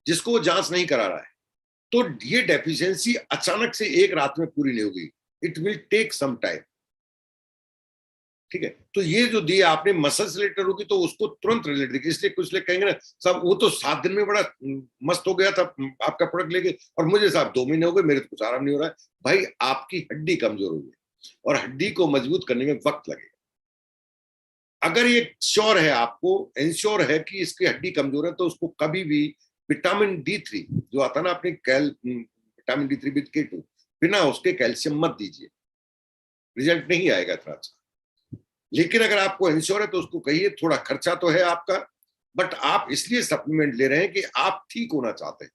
Speaker 1: जिसको वो जांच नहीं करा रहा है, तो ये डेफिशिएंसी अचानक से एक रात में पूरी नहीं होगी, it will take some time, ठीक है। तो ये जो दिया आपने मसल से रिलेटेड होगी तो उसको तुरंत रिलेट देगी। इसलिए कुछ लोग कहेंगे ना साहब वो तो 7 दिन में बड़ा मस्त हो गया था आपका प्रोडक्ट लेके, और मुझे साहब 2 महीने हो गए, मेरे तो कुछ आराम नहीं हो रहा है। भाई आपकी हड्डी कमजोर हो गई और हड्डी को मजबूत करने में वक्त लगेगा। अगर ये श्योर है, आपको इंश्योर है कि इसकी हड्डी कमजोर है, तो उसको कभी भी विटामिन D3 जो आता ना अपने विटामिन D3 विद K2, बिना उसके कैल्शियम मत दीजिए, रिजल्ट नहीं आएगा इतना अच्छा। लेकिन अगर आपको इंश्योर है तो उसको कहिए, थोड़ा खर्चा तो है आपका, बट आप इसलिए सप्लीमेंट ले रहे हैं कि आप ठीक होना चाहते हैं।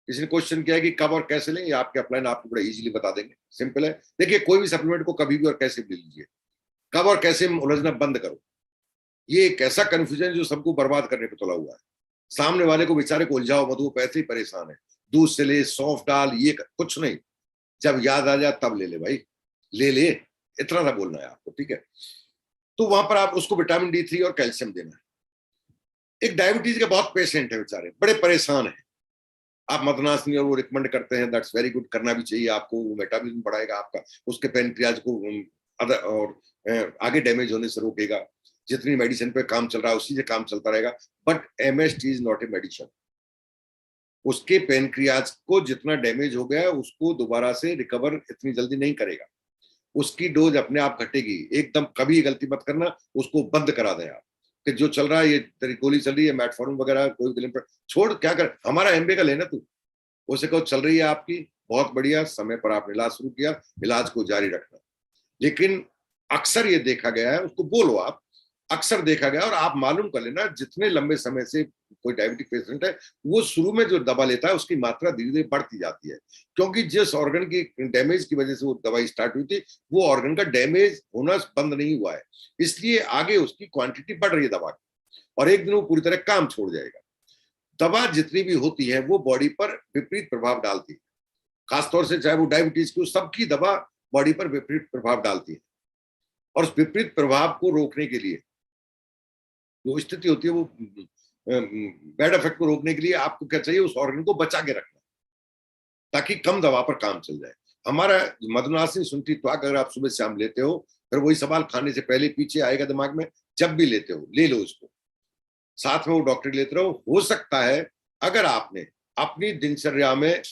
Speaker 1: किसी ने क्वेश्चन किया कि कब और कैसे लें, ये आपके अपलाइन आपको बड़ा इजीली बता देंगे, सिंपल है। देखिए कोई भी सप्लीमेंट को कभी भी और कैसे भी ले लीजिए, कब और कैसे में उलझना बंद करो। ये एक ऐसा कंफ्यूजन जो सबको बर्बाद करने पे तुला हुआ है। सामने वाले को बेचारे को उलझाओ मत, वो पैसे ही परेशान है, दूध से ले, सौंफ डाल, ये कुछ नहीं, जब याद आ जाए तब ले ले भाई, ले ले, इतना सा बोलना है आपको, ठीक है। तो वहां पर आप उसको विटामिन D3 और कैल्शियम देना है। एक डायबिटीज के बहुत पेशेंट है बेचारे, बड़े परेशान है, आप मदनासनी और वो रिकमेंड करते हैं, दैट्स वेरी गुड, करना भी चाहिए आपको, वो मेटाबॉलिज्म बढ़ाएगा आपका, उसके पैनक्रियाज को अदर और आगे डैमेज होने से रोकेगा। जितनी मेडिसिन पे काम चल रहा है उसी से काम चलता रहेगा, but MST is not a medicine. उसके पैनक्रियाज को जितना डैमेज हो गया उसको दोबारा से रिकवर इतनी जल्दी नहीं करेगा, उसकी डोज अपने आप घटेगी। एकदम कभी गलती मत करना, उसको बंद करा दें आप कि जो चल रहा है, ये तेरी गोली चल रही है मेटफॉर्मिन वगैरह, कोई छोड़, क्या कर, हमारा MBA का लेना तू, उसे कहो चल रही है आपकी, बहुत बढ़िया, समय पर आपने इलाज शुरू किया, इलाज को जारी रखना। लेकिन अक्सर ये देखा गया है, उसको बोलो आप, अक्सर देखा गया, और आप मालूम कर लेना, जितने लंबे समय से कोई डायबिटिक पेशेंट है, वो शुरू में जो दवा लेता है उसकी मात्रा धीरे धीरे बढ़ती जाती है, क्योंकि जिस ऑर्गन की डैमेज की वजह से वो दवाई स्टार्ट हुई थी, वो ऑर्गन का डैमेज होना बंद नहीं हुआ है, इसलिए आगे उसकी क्वांटिटी बढ़ रही है दवा की, और एक दिन वो पूरी तरह काम छोड़ जाएगा। दवा जितनी भी होती है वो बॉडी पर विपरीत प्रभाव डालती है, खासतौर से चाहे वो डायबिटीज की, सबकी दवा बॉडी पर विपरीत प्रभाव डालती है, और उस विपरीत प्रभाव को रोकने के लिए जो स्थिति होती है, वो बैड इफेक्ट को रोकने के लिए आपको क्या चाहिए, उस ऑर्गन को बचा के रखना, ताकि कम दवा पर काम चल जाए। हमारा मधुनासिनी सुंठी त्वक अगर आप सुबह शाम लेते हो, फिर वही सवाल खाने से पहले पीछे आएगा दिमाग में, जब भी लेते हो ले लो उसको, साथ में वो डॉक्टर लेते रहो। हो सकता है अगर आपने अपनी दिनचर्या में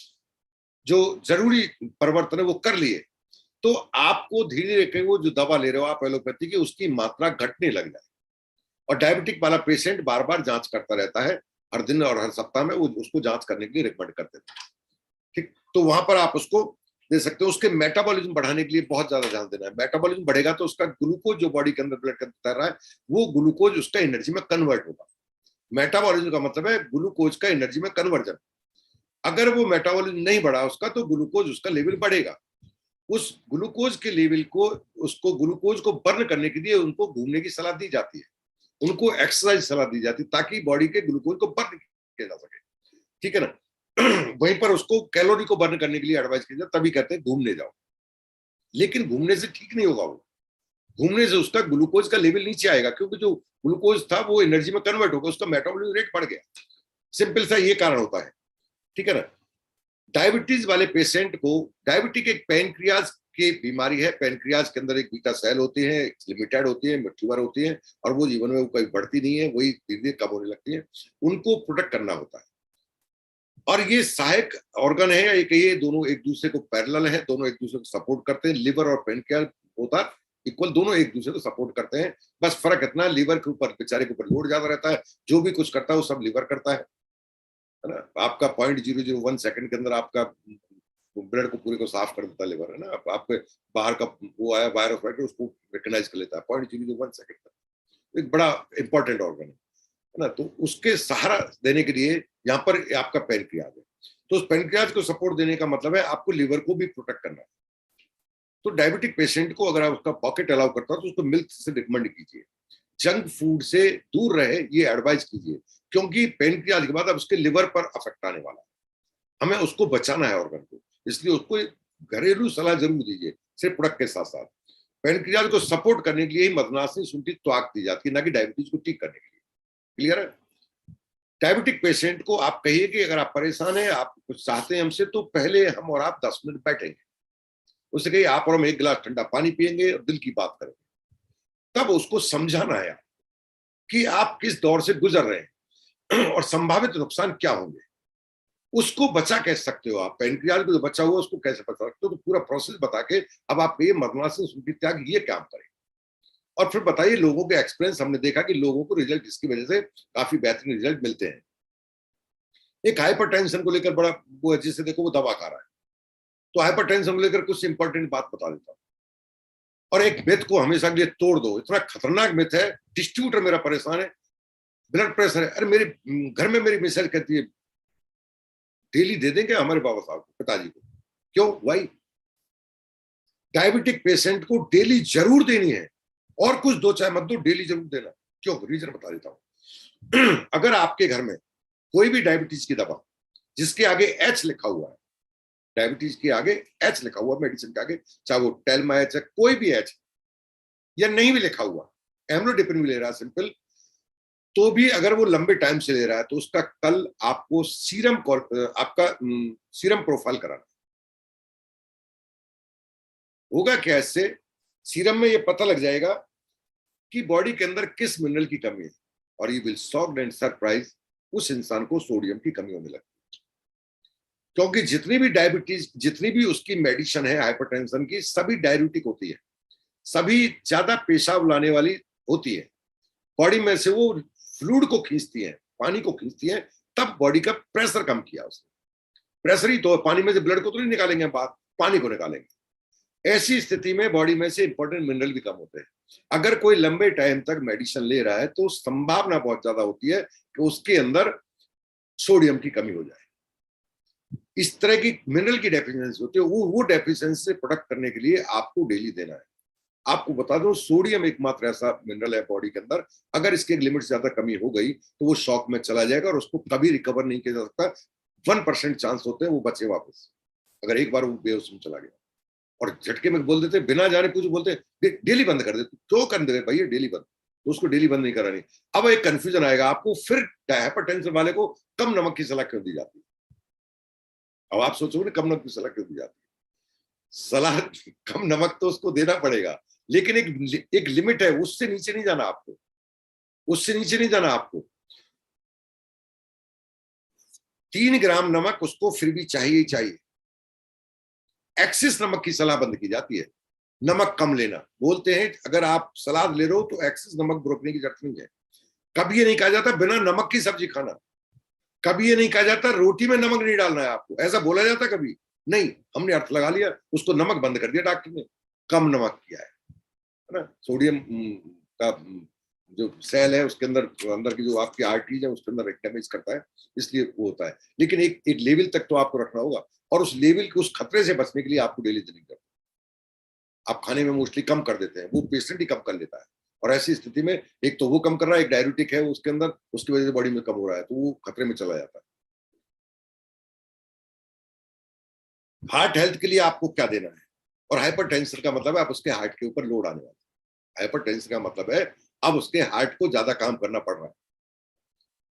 Speaker 1: जो जरूरी परिवर्तन है वो कर लिए, तो आपको धीरे धीरे वो जो दवा ले रहे हो आप एलोपैथी की, उसकी मात्रा घटने लग जाए। और डायबिटिक वाला पेशेंट बार बार जांच करता रहता है, हर दिन और हर सप्ताह में वो उसको जांच करने के लिए रिकमेंड कर देते हैं, ठीक। तो वहां पर आप उसको दे सकते हो। उसके मेटाबॉलिज्म बढ़ाने के लिए बहुत ज्यादा ध्यान देना है। मेटाबॉलिज्म बढ़ेगा तो उसका ग्लूकोज जो बॉडी के अंदर ब्लड के अंदर रहा है, वो ग्लूकोज उसका एनर्जी में कन्वर्ट होगा। मेटाबॉलिज्म का मतलब है ग्लूकोज का एनर्जी में कन्वर्जन। अगर वो मेटाबॉलिज्म नहीं बढ़ा उसका, तो ग्लूकोज उसका लेवल बढ़ेगा। उस ग्लूकोज के लेवल को, उसको ग्लूकोज को बर्न करने के लिए उनको घूमने की सलाह दी जाती है, उनको एक्सरसाइज सलाह दी जाती है, ताकि बॉडी के ग्लूकोज को बर्न किया जा सके, ठीक है ना। वहीं पर उसको कैलोरी को बर्न करने के लिए एडवाइस किया जाता है, तभी कहते हैं घूमने जाओ। लेकिन घूमने से ठीक नहीं होगा, वो घूमने से उसका ग्लूकोज का लेवल नीचे आएगा, क्योंकि जो ग्लूकोज था वो एनर्जी में कन्वर्ट होगा, उसका मेटाबॉलिज्म रेट बढ़ गया। सिंपल सा ये कारण होता है, ठीक है ना। डायबिटीज वाले पेशेंट को, डायबिटिक एक पैनक्रियाज की बीमारी है। पैनक्रियाज के अंदर एक बीटा सेल होती है, लिमिटेड होती है, मैच्योर होती है, और वो जीवन में वो कभी बढ़ती नहीं है, वही धीरे धीरे कम होने लगती है। उनको प्रोटेक्ट करना होता है, और ये सहायक ऑर्गन है, या ये दोनों एक दूसरे को पैरेलल है, दोनों एक दूसरे को सपोर्ट करते हैं। लिवर और पैनक्रियाज होता है इक्वल, दोनों एक दूसरे को सपोर्ट करते हैं। बस फर्क इतना, लिवर के ऊपर बेचारे के ऊपर लोड ज्यादा रहता है, जो भी कुछ करता है वो सब लिवर करता है ना। आपका 0.001 सेकंड के अंदर आपका ब्लड को पूरे को साफ कर देता है लिवर, है ना। आपके बाहर का वो आया वायरस, उसको रिकॉग्नाइज कर लेता है 0.001 सेकंड का। एक बड़ा इंपॉर्टेंट ऑर्गन है ना। तो उसके सहारा देने के लिए यहाँ पर आपका पैनक्रियाज है। तो उस पैनक्रियाज को सपोर्ट देने का मतलब है आपको लिवर को भी प्रोटेक्ट करना है। तो डायबिटिक पेशेंट को अगर आप उसका पॉकेट अलाउ करता हो, तो उसको मिल्क से रिकमेंड कीजिए, जंक फूड से दूर रहे, ये एडवाइस कीजिए, क्योंकि पैनक्रियाज के बाद अब उसके लिवर पर अफेक्ट आने वाला है। हमें उसको बचाना है ऑर्गन को, इसलिए उसको घरेलू सलाह जरूर दीजिए, सिर्फ प्रोडक्ट के साथ साथ। पैनक्रियाज को सपोर्ट करने के लिए ही मदनासिनी सुंठी त्वक दी जाती है, ना कि डायबिटीज को ठीक करने के लिए। क्लियर है। डायबिटिक पेशेंट को आप कहिए कि अगर आप परेशान हैं, आप कुछ चाहते हैं हमसे, तो पहले हम और आप 10 मिनट बैठेंगे, उससे कहिए आप और हम एक गिलास ठंडा पानी पियेंगे और दिल की बात करेंगे। तब उसको समझाना है कि आप किस दौर से गुजर रहे हैं और संभावित नुकसान क्या होंगे, उसको बचा कैसे सकते हो आप, पैनक्रियाज को जो बचा हुआ उसको कैसे बचा सकते हो। तो पूरा प्रोसेस बता के अब आप ये मदनासिनी सुंठी त्वक ये काम करें, और फिर बताइए लोगों के एक्सपीरियंस। हमने देखा कि लोगों को रिजल्ट इसकी वजह से काफी बेहतरीन रिजल्ट मिलते हैं। एक हाइपरटेंशन को लेकर बड़ा वो है, जिसे देखो वो दवा खा रहा है, तो हाइपरटेंशन को लेकर कुछ इंपॉर्टेंट बात बता देता हूं। और एक मिथ को हमेशा के लिए तोड़ दो, इतना खतरनाक मिथ है, डिस्ट्रीब्यूटर मेरा परेशान है, ब्लड प्रेशर है, अरे मेरे घर में मेरी मिसेज कहती है डेली दे देंगे हमारे बाबा साहब को, पिताजी को, क्यों भाई? डायबिटिक पेशेंट को डेली जरूर देनी है, और कुछ दो चाहे मत दो, डेली जरूर देना। क्यों? रीजन बता देता हूं। अगर आपके घर में कोई भी डायबिटीज की दवा जिसके आगे एच लिखा हुआ है, डायबिटीज के आगे एच लिखा हुआ, मेडिसिन के आगे, चाहे वो टेल्मा एच है, कोई भी एच, या नहीं भी लिखा हुआ, एम्लोडिपिन भी ले रहा है सिंपल, तो भी अगर वो लंबे टाइम से ले रहा है तो उसका कल आपको सीरम आपका सीरम प्रोफाइल कराना होगा। क्या इससे? सीरम में ये पता लग जाएगा कि बॉडी के अंदर किस मिनरल की कमी है, और you will shocked and surprise, उस इंसान को सोडियम की कमी होने लगती है। क्योंकि जितनी भी डायबिटीज, जितनी भी उसकी मेडिसिन है हाइपरटेंशन की, सभी डाययूरेटिक होती है, सभी ज्यादा पेशाब लाने वाली होती है, बॉडी में से वो फ्लूइड को खींचती है, पानी को खींचती है, तब बॉडी का प्रेशर कम किया उसने। प्रेशर ही तो, पानी में से ब्लड को तो नहीं निकालेंगे बाहर, पानी को निकालेंगे। ऐसी स्थिति में बॉडी में से इंपॉर्टेंट मिनरल भी कम होते हैं। अगर कोई लंबे टाइम तक मेडिसिन ले रहा है तो संभावना बहुत ज्यादा होती है कि उसके अंदर सोडियम की कमी हो जाए। इस तरह की मिनरल की डेफिशिएंसी होती है, वो डेफिशिएंसी से प्रोटेक्ट करने के लिए आपको डेली देना है। आपको बता दो, सोडियम एकमात्र ऐसा मिनरल है बॉडी के अंदर, अगर इसके लिमिट से ज्यादा कमी हो गई तो वो शॉक में चला जाएगा और उसको कभी रिकवर नहीं किया जा सकता। 1% चांस होते हैं वो बचे वापस, अगर एक बार वो बेहोश में चला गया। और झटके में बोल देते, बिना जाने पूछे बोलते डेली बंद कर दे। क्यों कर दे भैया डेली बंद? तो उसको डेली बंद नहीं करानी। अब एक कंफ्यूजन आएगा आपको, फिर हाइपरटेंशन वाले को कम नमक की सलाह क्यों दी जाती है? अब आप सोचोगे कम नमक की सलाह क्यों दी जाती है? सलाह कम नमक तो उसको देना पड़ेगा, लेकिन एक लिमिट है, उससे नीचे नहीं जाना आपको, उससे नीचे नहीं जाना आपको। 3 ग्राम नमक उसको फिर भी चाहिए ही चाहिए। एक्सिस नमक की सलाह बंद की जाती है, नमक कम लेना बोलते हैं। अगर आप सलाद ले रहे हो तो एक्सिस नमक रोकने की जरूरत नहीं है। कभी ये नहीं कहा जाता बिना नमक की सब्जी खाना, कभी ये नहीं कहा जाता रोटी में नमक नहीं डालना है आपको, ऐसा बोला जाता कभी नहीं। हमने अर्थ लगा लिया, उसको नमक बंद कर दिया डॉक्टर ने, कम नमक किया है ना। सोडियम का जो सेल है उसके अंदर, अंदर की जो आपकी आर्टरीज है उसके अंदर डैमेज करता है, इसलिए वो होता है। लेकिन एक लेवल तक तो आपको रखना होगा, और उस लेवल के, उस खतरे से बचने के लिए आपको डेली देनी करती है। आप खाने में मोस्टली कम कर देते हैं, वो पेशेंट ही कम कर लेता है। और ऐसी स्थिति में एक तो वो कम कर रहा है, एक डायबिटिक है उसके अंदर, उसकी वजह से बॉडी में कम हो रहा है, तो वो खतरे में चला जाता है। हार्ट हेल्थ के लिए आपको क्या देना है? और हाइपरटेंशन का मतलब है अब उसके हार्ट के ऊपर लोड आने वाला है। हाइपरटेंशन का मतलब है अब उसके हार्ट को ज्यादा काम करना पड़ रहा है,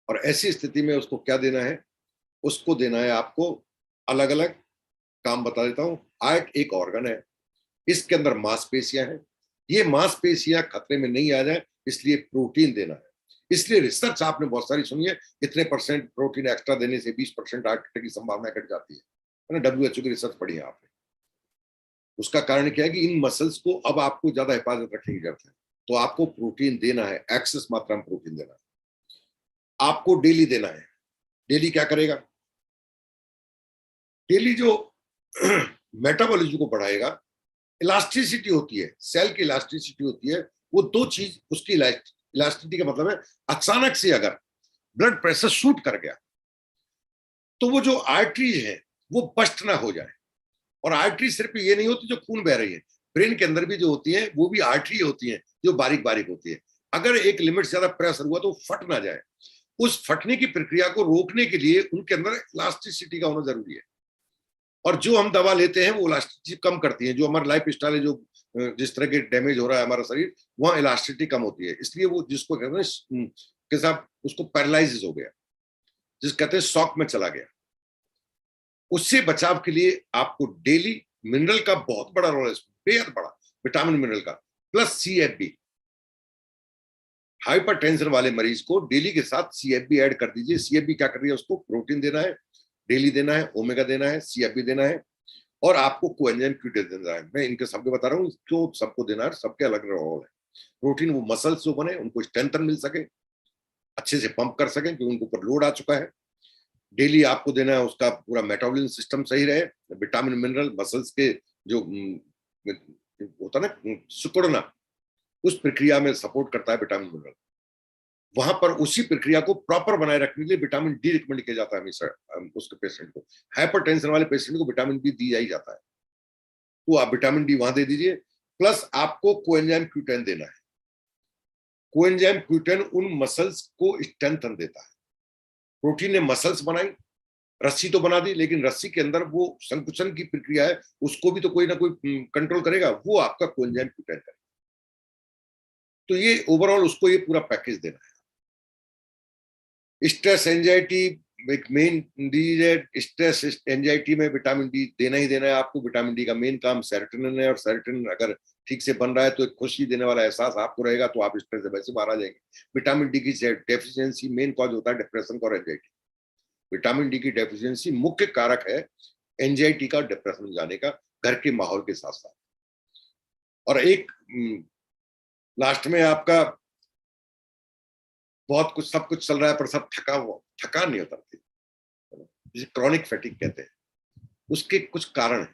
Speaker 1: और ऐसी स्थिति में उसको क्या देना है? उसको देना है आपको अलग अलग काम बता देता हूं। हार्ट एक ऑर्गन है, इसके अंदर मांसपेशियां हैं, ये मांसपेशियां खतरे में नहीं आ जाए इसलिए प्रोटीन देना है। इसलिए रिसर्च आपने बहुत सारी सुनी है, इतने परसेंट प्रोटीन एक्स्ट्रा देने से 20% हार्ट अटैक की संभावना घट जाती है ना। WHO की रिसर्च पढ़ी है आपने। उसका कारण क्या है कि इन मसल्स को अब आपको ज्यादा हिफाजत रखने की जरूरत है, तो आपको प्रोटीन देना है, एक्सेस मात्रा में प्रोटीन देना है, आपको डेली देना है। डेली क्या करेगा? डेली जो मेटाबॉलिज्म को बढ़ाएगा, इलास्टिसिटी होती है, सेल की इलास्टिसिटी होती है, वो दो चीज उसकी इलास्टिसिटी का मतलब है अचानक से अगर ब्लड प्रेशर शूट कर गया तो वो जो आर्टरीज है वो बस्ट ना हो जाए। और आर्टरी सिर्फ ये नहीं होती जो खून बह रही है, ब्रेन के अंदर भी जो होती है वो भी आर्टरी होती है जो बारीक बारीक होती है। अगर एक लिमिट से ज्यादा प्रेशर हुआ तो फट ना जाए, उस फटने की प्रक्रिया को रोकने के लिए उनके अंदर इलास्टिसिटी का होना जरूरी है। और जो हम दवा लेते हैं वो इलास्टिसिटी कम करती है। जो हमारा लाइफ स्टाइल है, जो जिस तरह के डैमेज हो रहा है हमारा शरीर, वहां इलास्टिसिटी कम होती है। इसलिए वो जिसको कहते हैं कि साहब उसको पैरालाइज हो गया, जिस कहते हैं शॉक में चला गया, उससे बचाव के लिए आपको डेली मिनरल का बहुत बड़ा रोल है, बेहद बड़ा, विटामिन मिनरल का, प्लस CFB। हाइपरटेंशन वाले मरीज को डेली के साथ CFB ऐड कर दीजिए। CFB क्या कर रही है? उसको प्रोटीन देना है, डेली देना है, ओमेगा देना है, CFB देना है, और आपको कोएंजाइम Q10 देना है। मैं इनके सबके बता रहा हूँ क्यों सबको देना है, सबके अलग अलग रोल है। प्रोटीन वो मसल्स जो बने उनको स्ट्रेंथन मिल सके, अच्छे से पंप कर सकें क्योंकि उनके ऊपर लोड आ चुका है। डेली आपको देना है, उसका पूरा मेटाबॉलिज्म सिस्टम सही रहे, विटामिन मिनरल मसल्स के जो होता है ना सिकुड़ना, उस प्रक्रिया में सपोर्ट करता है विटामिन मिनरल। वहां पर उसी प्रक्रिया को प्रॉपर बनाए रखने के लिए विटामिन डी रिकमेंड किया जाता है हमेशा उसके पेशेंट को। हाइपरटेंशन वाले पेशेंट को विटामिन डी दिया ही जाता है, तो आप विटामिन डी वहां दे दीजिए। प्लस आपको कोएंजाइम Q10 देना है। कोएंजाइम Q10 उन मसल्स को स्ट्रेंथन देता है। प्रोटीन ने मसल्स बनाई, रस्सी तो बना दी, लेकिन रस्सी के अंदर वो संकुचन की प्रक्रिया है, उसको भी तो कोई ना कोई कंट्रोल करेगा, वो आपका कोएंजाइम Q10 करेगा। तो ये ओवरऑल उसको ये पूरा पैकेज देना है। स्ट्रेस एंजाइटी एक मेन डिजीज है। स्ट्रेस एंजाइटी में विटामिन डी देना ही देना है आपको। विटामिन डी का मेन काम सेरोटोनिन है, और सेरोटोनिन अगर ठीक से बन रहा है तो एक खुशी देने वाला एहसास आपको रहेगा, तो आप स्ट्रेस से वैसे बाहर आ जाएंगे। विटामिन डी की डेफिशिएंसी मेन कॉज होता है डिप्रेशन का और एंजाइटी। विटामिन डी की डेफिशिएंसी मुख्य कारक है एंजाइटी का, डिप्रेशन में जाने का, घर के माहौल के साथ साथ। और एक लास्ट में आपका बहुत कुछ सब कुछ चल रहा है पर सब थकान नहीं उतरती, जिसे क्रॉनिक फैटिग कहते हैं। उसके कुछ कारण है,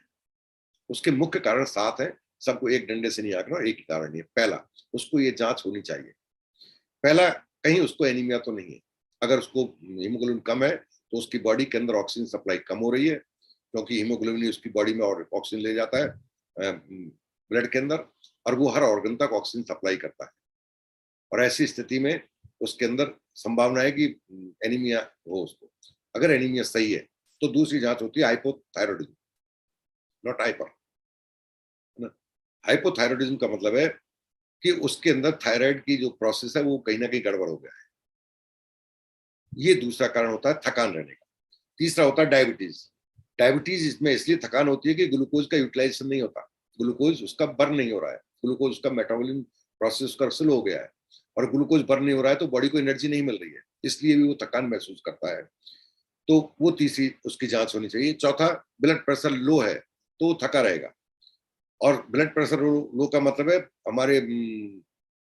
Speaker 1: उसके मुख्य कारण 7 हैं। सबको एक डंडे से नहीं आंकना, एक ही कारण नहीं है। पहला, उसको ये जांच होनी चाहिए। पहला, कहीं उसको एनीमिया तो नहीं है। अगर उसको हीमोग्लोबिन कम है तो उसकी बॉडी के अंदर ऑक्सीजन सप्लाई कम हो रही है, क्योंकि हीमोग्लोबिन उसकी बॉडी में और ऑक्सीजन ले जाता है ब्लड के अंदर, और वो हर ऑर्गन तक ऑक्सीजन सप्लाई करता है। और ऐसी स्थिति में उसके अंदर संभावना है कि एनीमिया हो उसको। अगर एनीमिया सही है तो दूसरी जांच होती है हाइपोथायरॉइडिज्म, नॉट हाइपर। हाइपोथायरॉइडिज्म का मतलब है कि उसके अंदर थायराइड की जो प्रोसेस है वो कहीं ना कहीं गड़बड़ हो गया है। ये दूसरा कारण होता है थकान रहने का। तीसरा होता है डायबिटीज। डायबिटीज इसमें इसलिए थकान होती है कि ग्लूकोज का यूटिलाइजेशन नहीं होता, ग्लूकोज उसका बर्न नहीं हो रहा है, ग्लूकोज उसका मेटाबॉलिज्म प्रोसेस का स्लो हो गया है, और ग्लूकोज बर्न नहीं हो रहा है तो बॉडी को एनर्जी नहीं मिल रही है, इसलिए भी वो थकान महसूस करता है। तो वो तीसरी उसकी जांच होनी चाहिए। चौथा, ब्लड प्रेशर लो है तो वो थका रहेगा। और ब्लड प्रेशर लो का मतलब है हमारे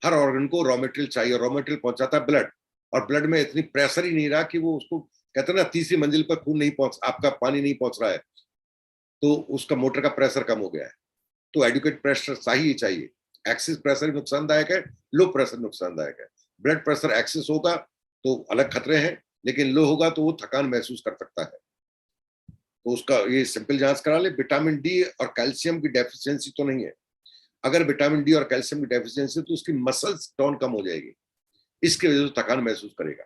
Speaker 1: हर ऑर्गन को रॉ मटेरियल चाहिए, रॉ मटेरियल पहुंचाता है ब्लड, और ब्लड में इतनी प्रेशर ही नहीं रहा कि वो उसको कहते हैं ना तीसरी मंजिल पर खून नहीं पहुंच, आपका पानी नहीं पहुंच रहा है, तो उसका मोटर का प्रेशर कम हो गया है। तो एडुकेट प्रेशर चाहिए चाहिए। एक्सिस प्रेशर नुकसानदायक है, लो प्रेशर नुकसानदायक है। ब्लड प्रेशर एक्सिस होगा तो अलग खतरे हैं, लेकिन लो होगा तो वो थकान महसूस कर सकता है। तो उसका ये सिंपल जांच करा ले। विटामिन डी और कैल्शियम की डेफिशिएंसी तो नहीं है। अगर विटामिन डी और कैल्शियम की डेफिशिएंसी तो उसकी मसल्स टोन कम हो जाएगी, इसकी वजह से थकान महसूस करेगा।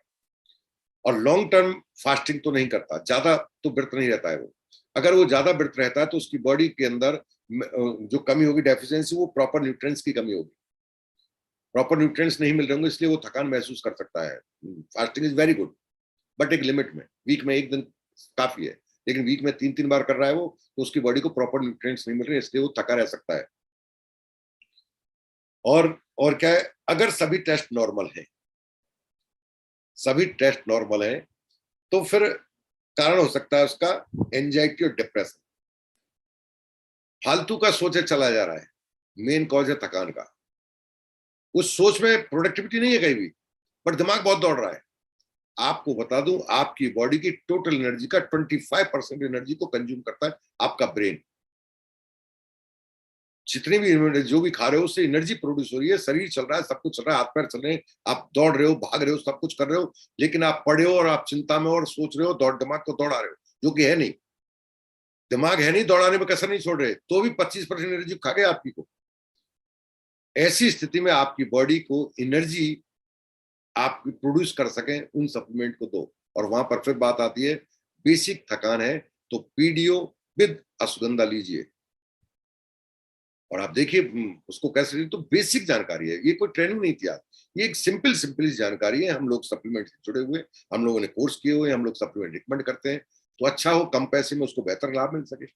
Speaker 1: और लॉन्ग टर्म फास्टिंग तो नहीं करता, ज्यादा तो व्रत नहीं रहता है वो। अगर वो ज्यादा व्रत रहता है तो उसकी बॉडी के अंदर जो कमी होगी डेफिशिएंसी, वो प्रॉपर न्यूट्रिएंट्स की कमी होगी। प्रॉपर न्यूट्रिएंट्स नहीं मिल रहे होंगे, इसलिए वो थकान महसूस कर सकता है। Fasting is very good, but एक लिमिट में। वीक में एक दिन काफी है, लेकिन वीक में 3-3 बार कर रहा है वो, तो उसकी बॉडी को प्रॉपर न्यूट्रिएंट्स नहीं मिल रहे, इसलिए वो थका रह सकता है। और क्या है, अगर सभी टेस्ट नॉर्मल है, सभी टेस्ट नॉर्मल है, तो फिर कारण हो सकता है उसका एंजाइटी और डिप्रेशन। फालतू का सोचे चला जा रहा है, मेन कॉज है थकान का। उस सोच में प्रोडक्टिविटी नहीं है कहीं भी, बट दिमाग बहुत दौड़ रहा है। आपको बता दूं, आपकी बॉडी की टोटल एनर्जी का 25% एनर्जी को कंज्यूम करता है आपका ब्रेन। जितनी भी जो भी खा रहे हो उससे एनर्जी प्रोड्यूस हो रही है, शरीर चल रहा है, सब कुछ चल रहा है, हाथ पैर चल रहे हैं, आप दौड़ रहे हो, भाग रहे हो, सब कुछ कर रहे हो, लेकिन आप पड़े हो और आप चिंता में और सोच रहे हो, दिमाग को दौड़ा रहे हो, जो कि है नहीं। दिमाग है नहीं, दौड़ाने में कसर नहीं छोड़ रहे, तो भी 25% एनर्जी खा गए आपकी को। ऐसी स्थिति में आपकी बॉडी को एनर्जी आप प्रोड्यूस कर सकें, उन सप्लीमेंट को दो। और वहां पर फिर बात आती है, बेसिक थकान है तो पीडीओ विद अश्वगंधा लीजिए। और आप देखिए उसको कैसे, तो बेसिक जानकारी है, ये कोई ट्रेनिंग नहीं थी, ये एक सिंपल जानकारी है। हम लोग सप्लीमेंट से जुड़े हुए, हम लोगों ने कोर्स किए हुए, हम लोग सप्लीमेंट रिकमेंड करते हैं, तो अच्छा हो, कम पैसे में उसको बेहतर लाभ मिल सके।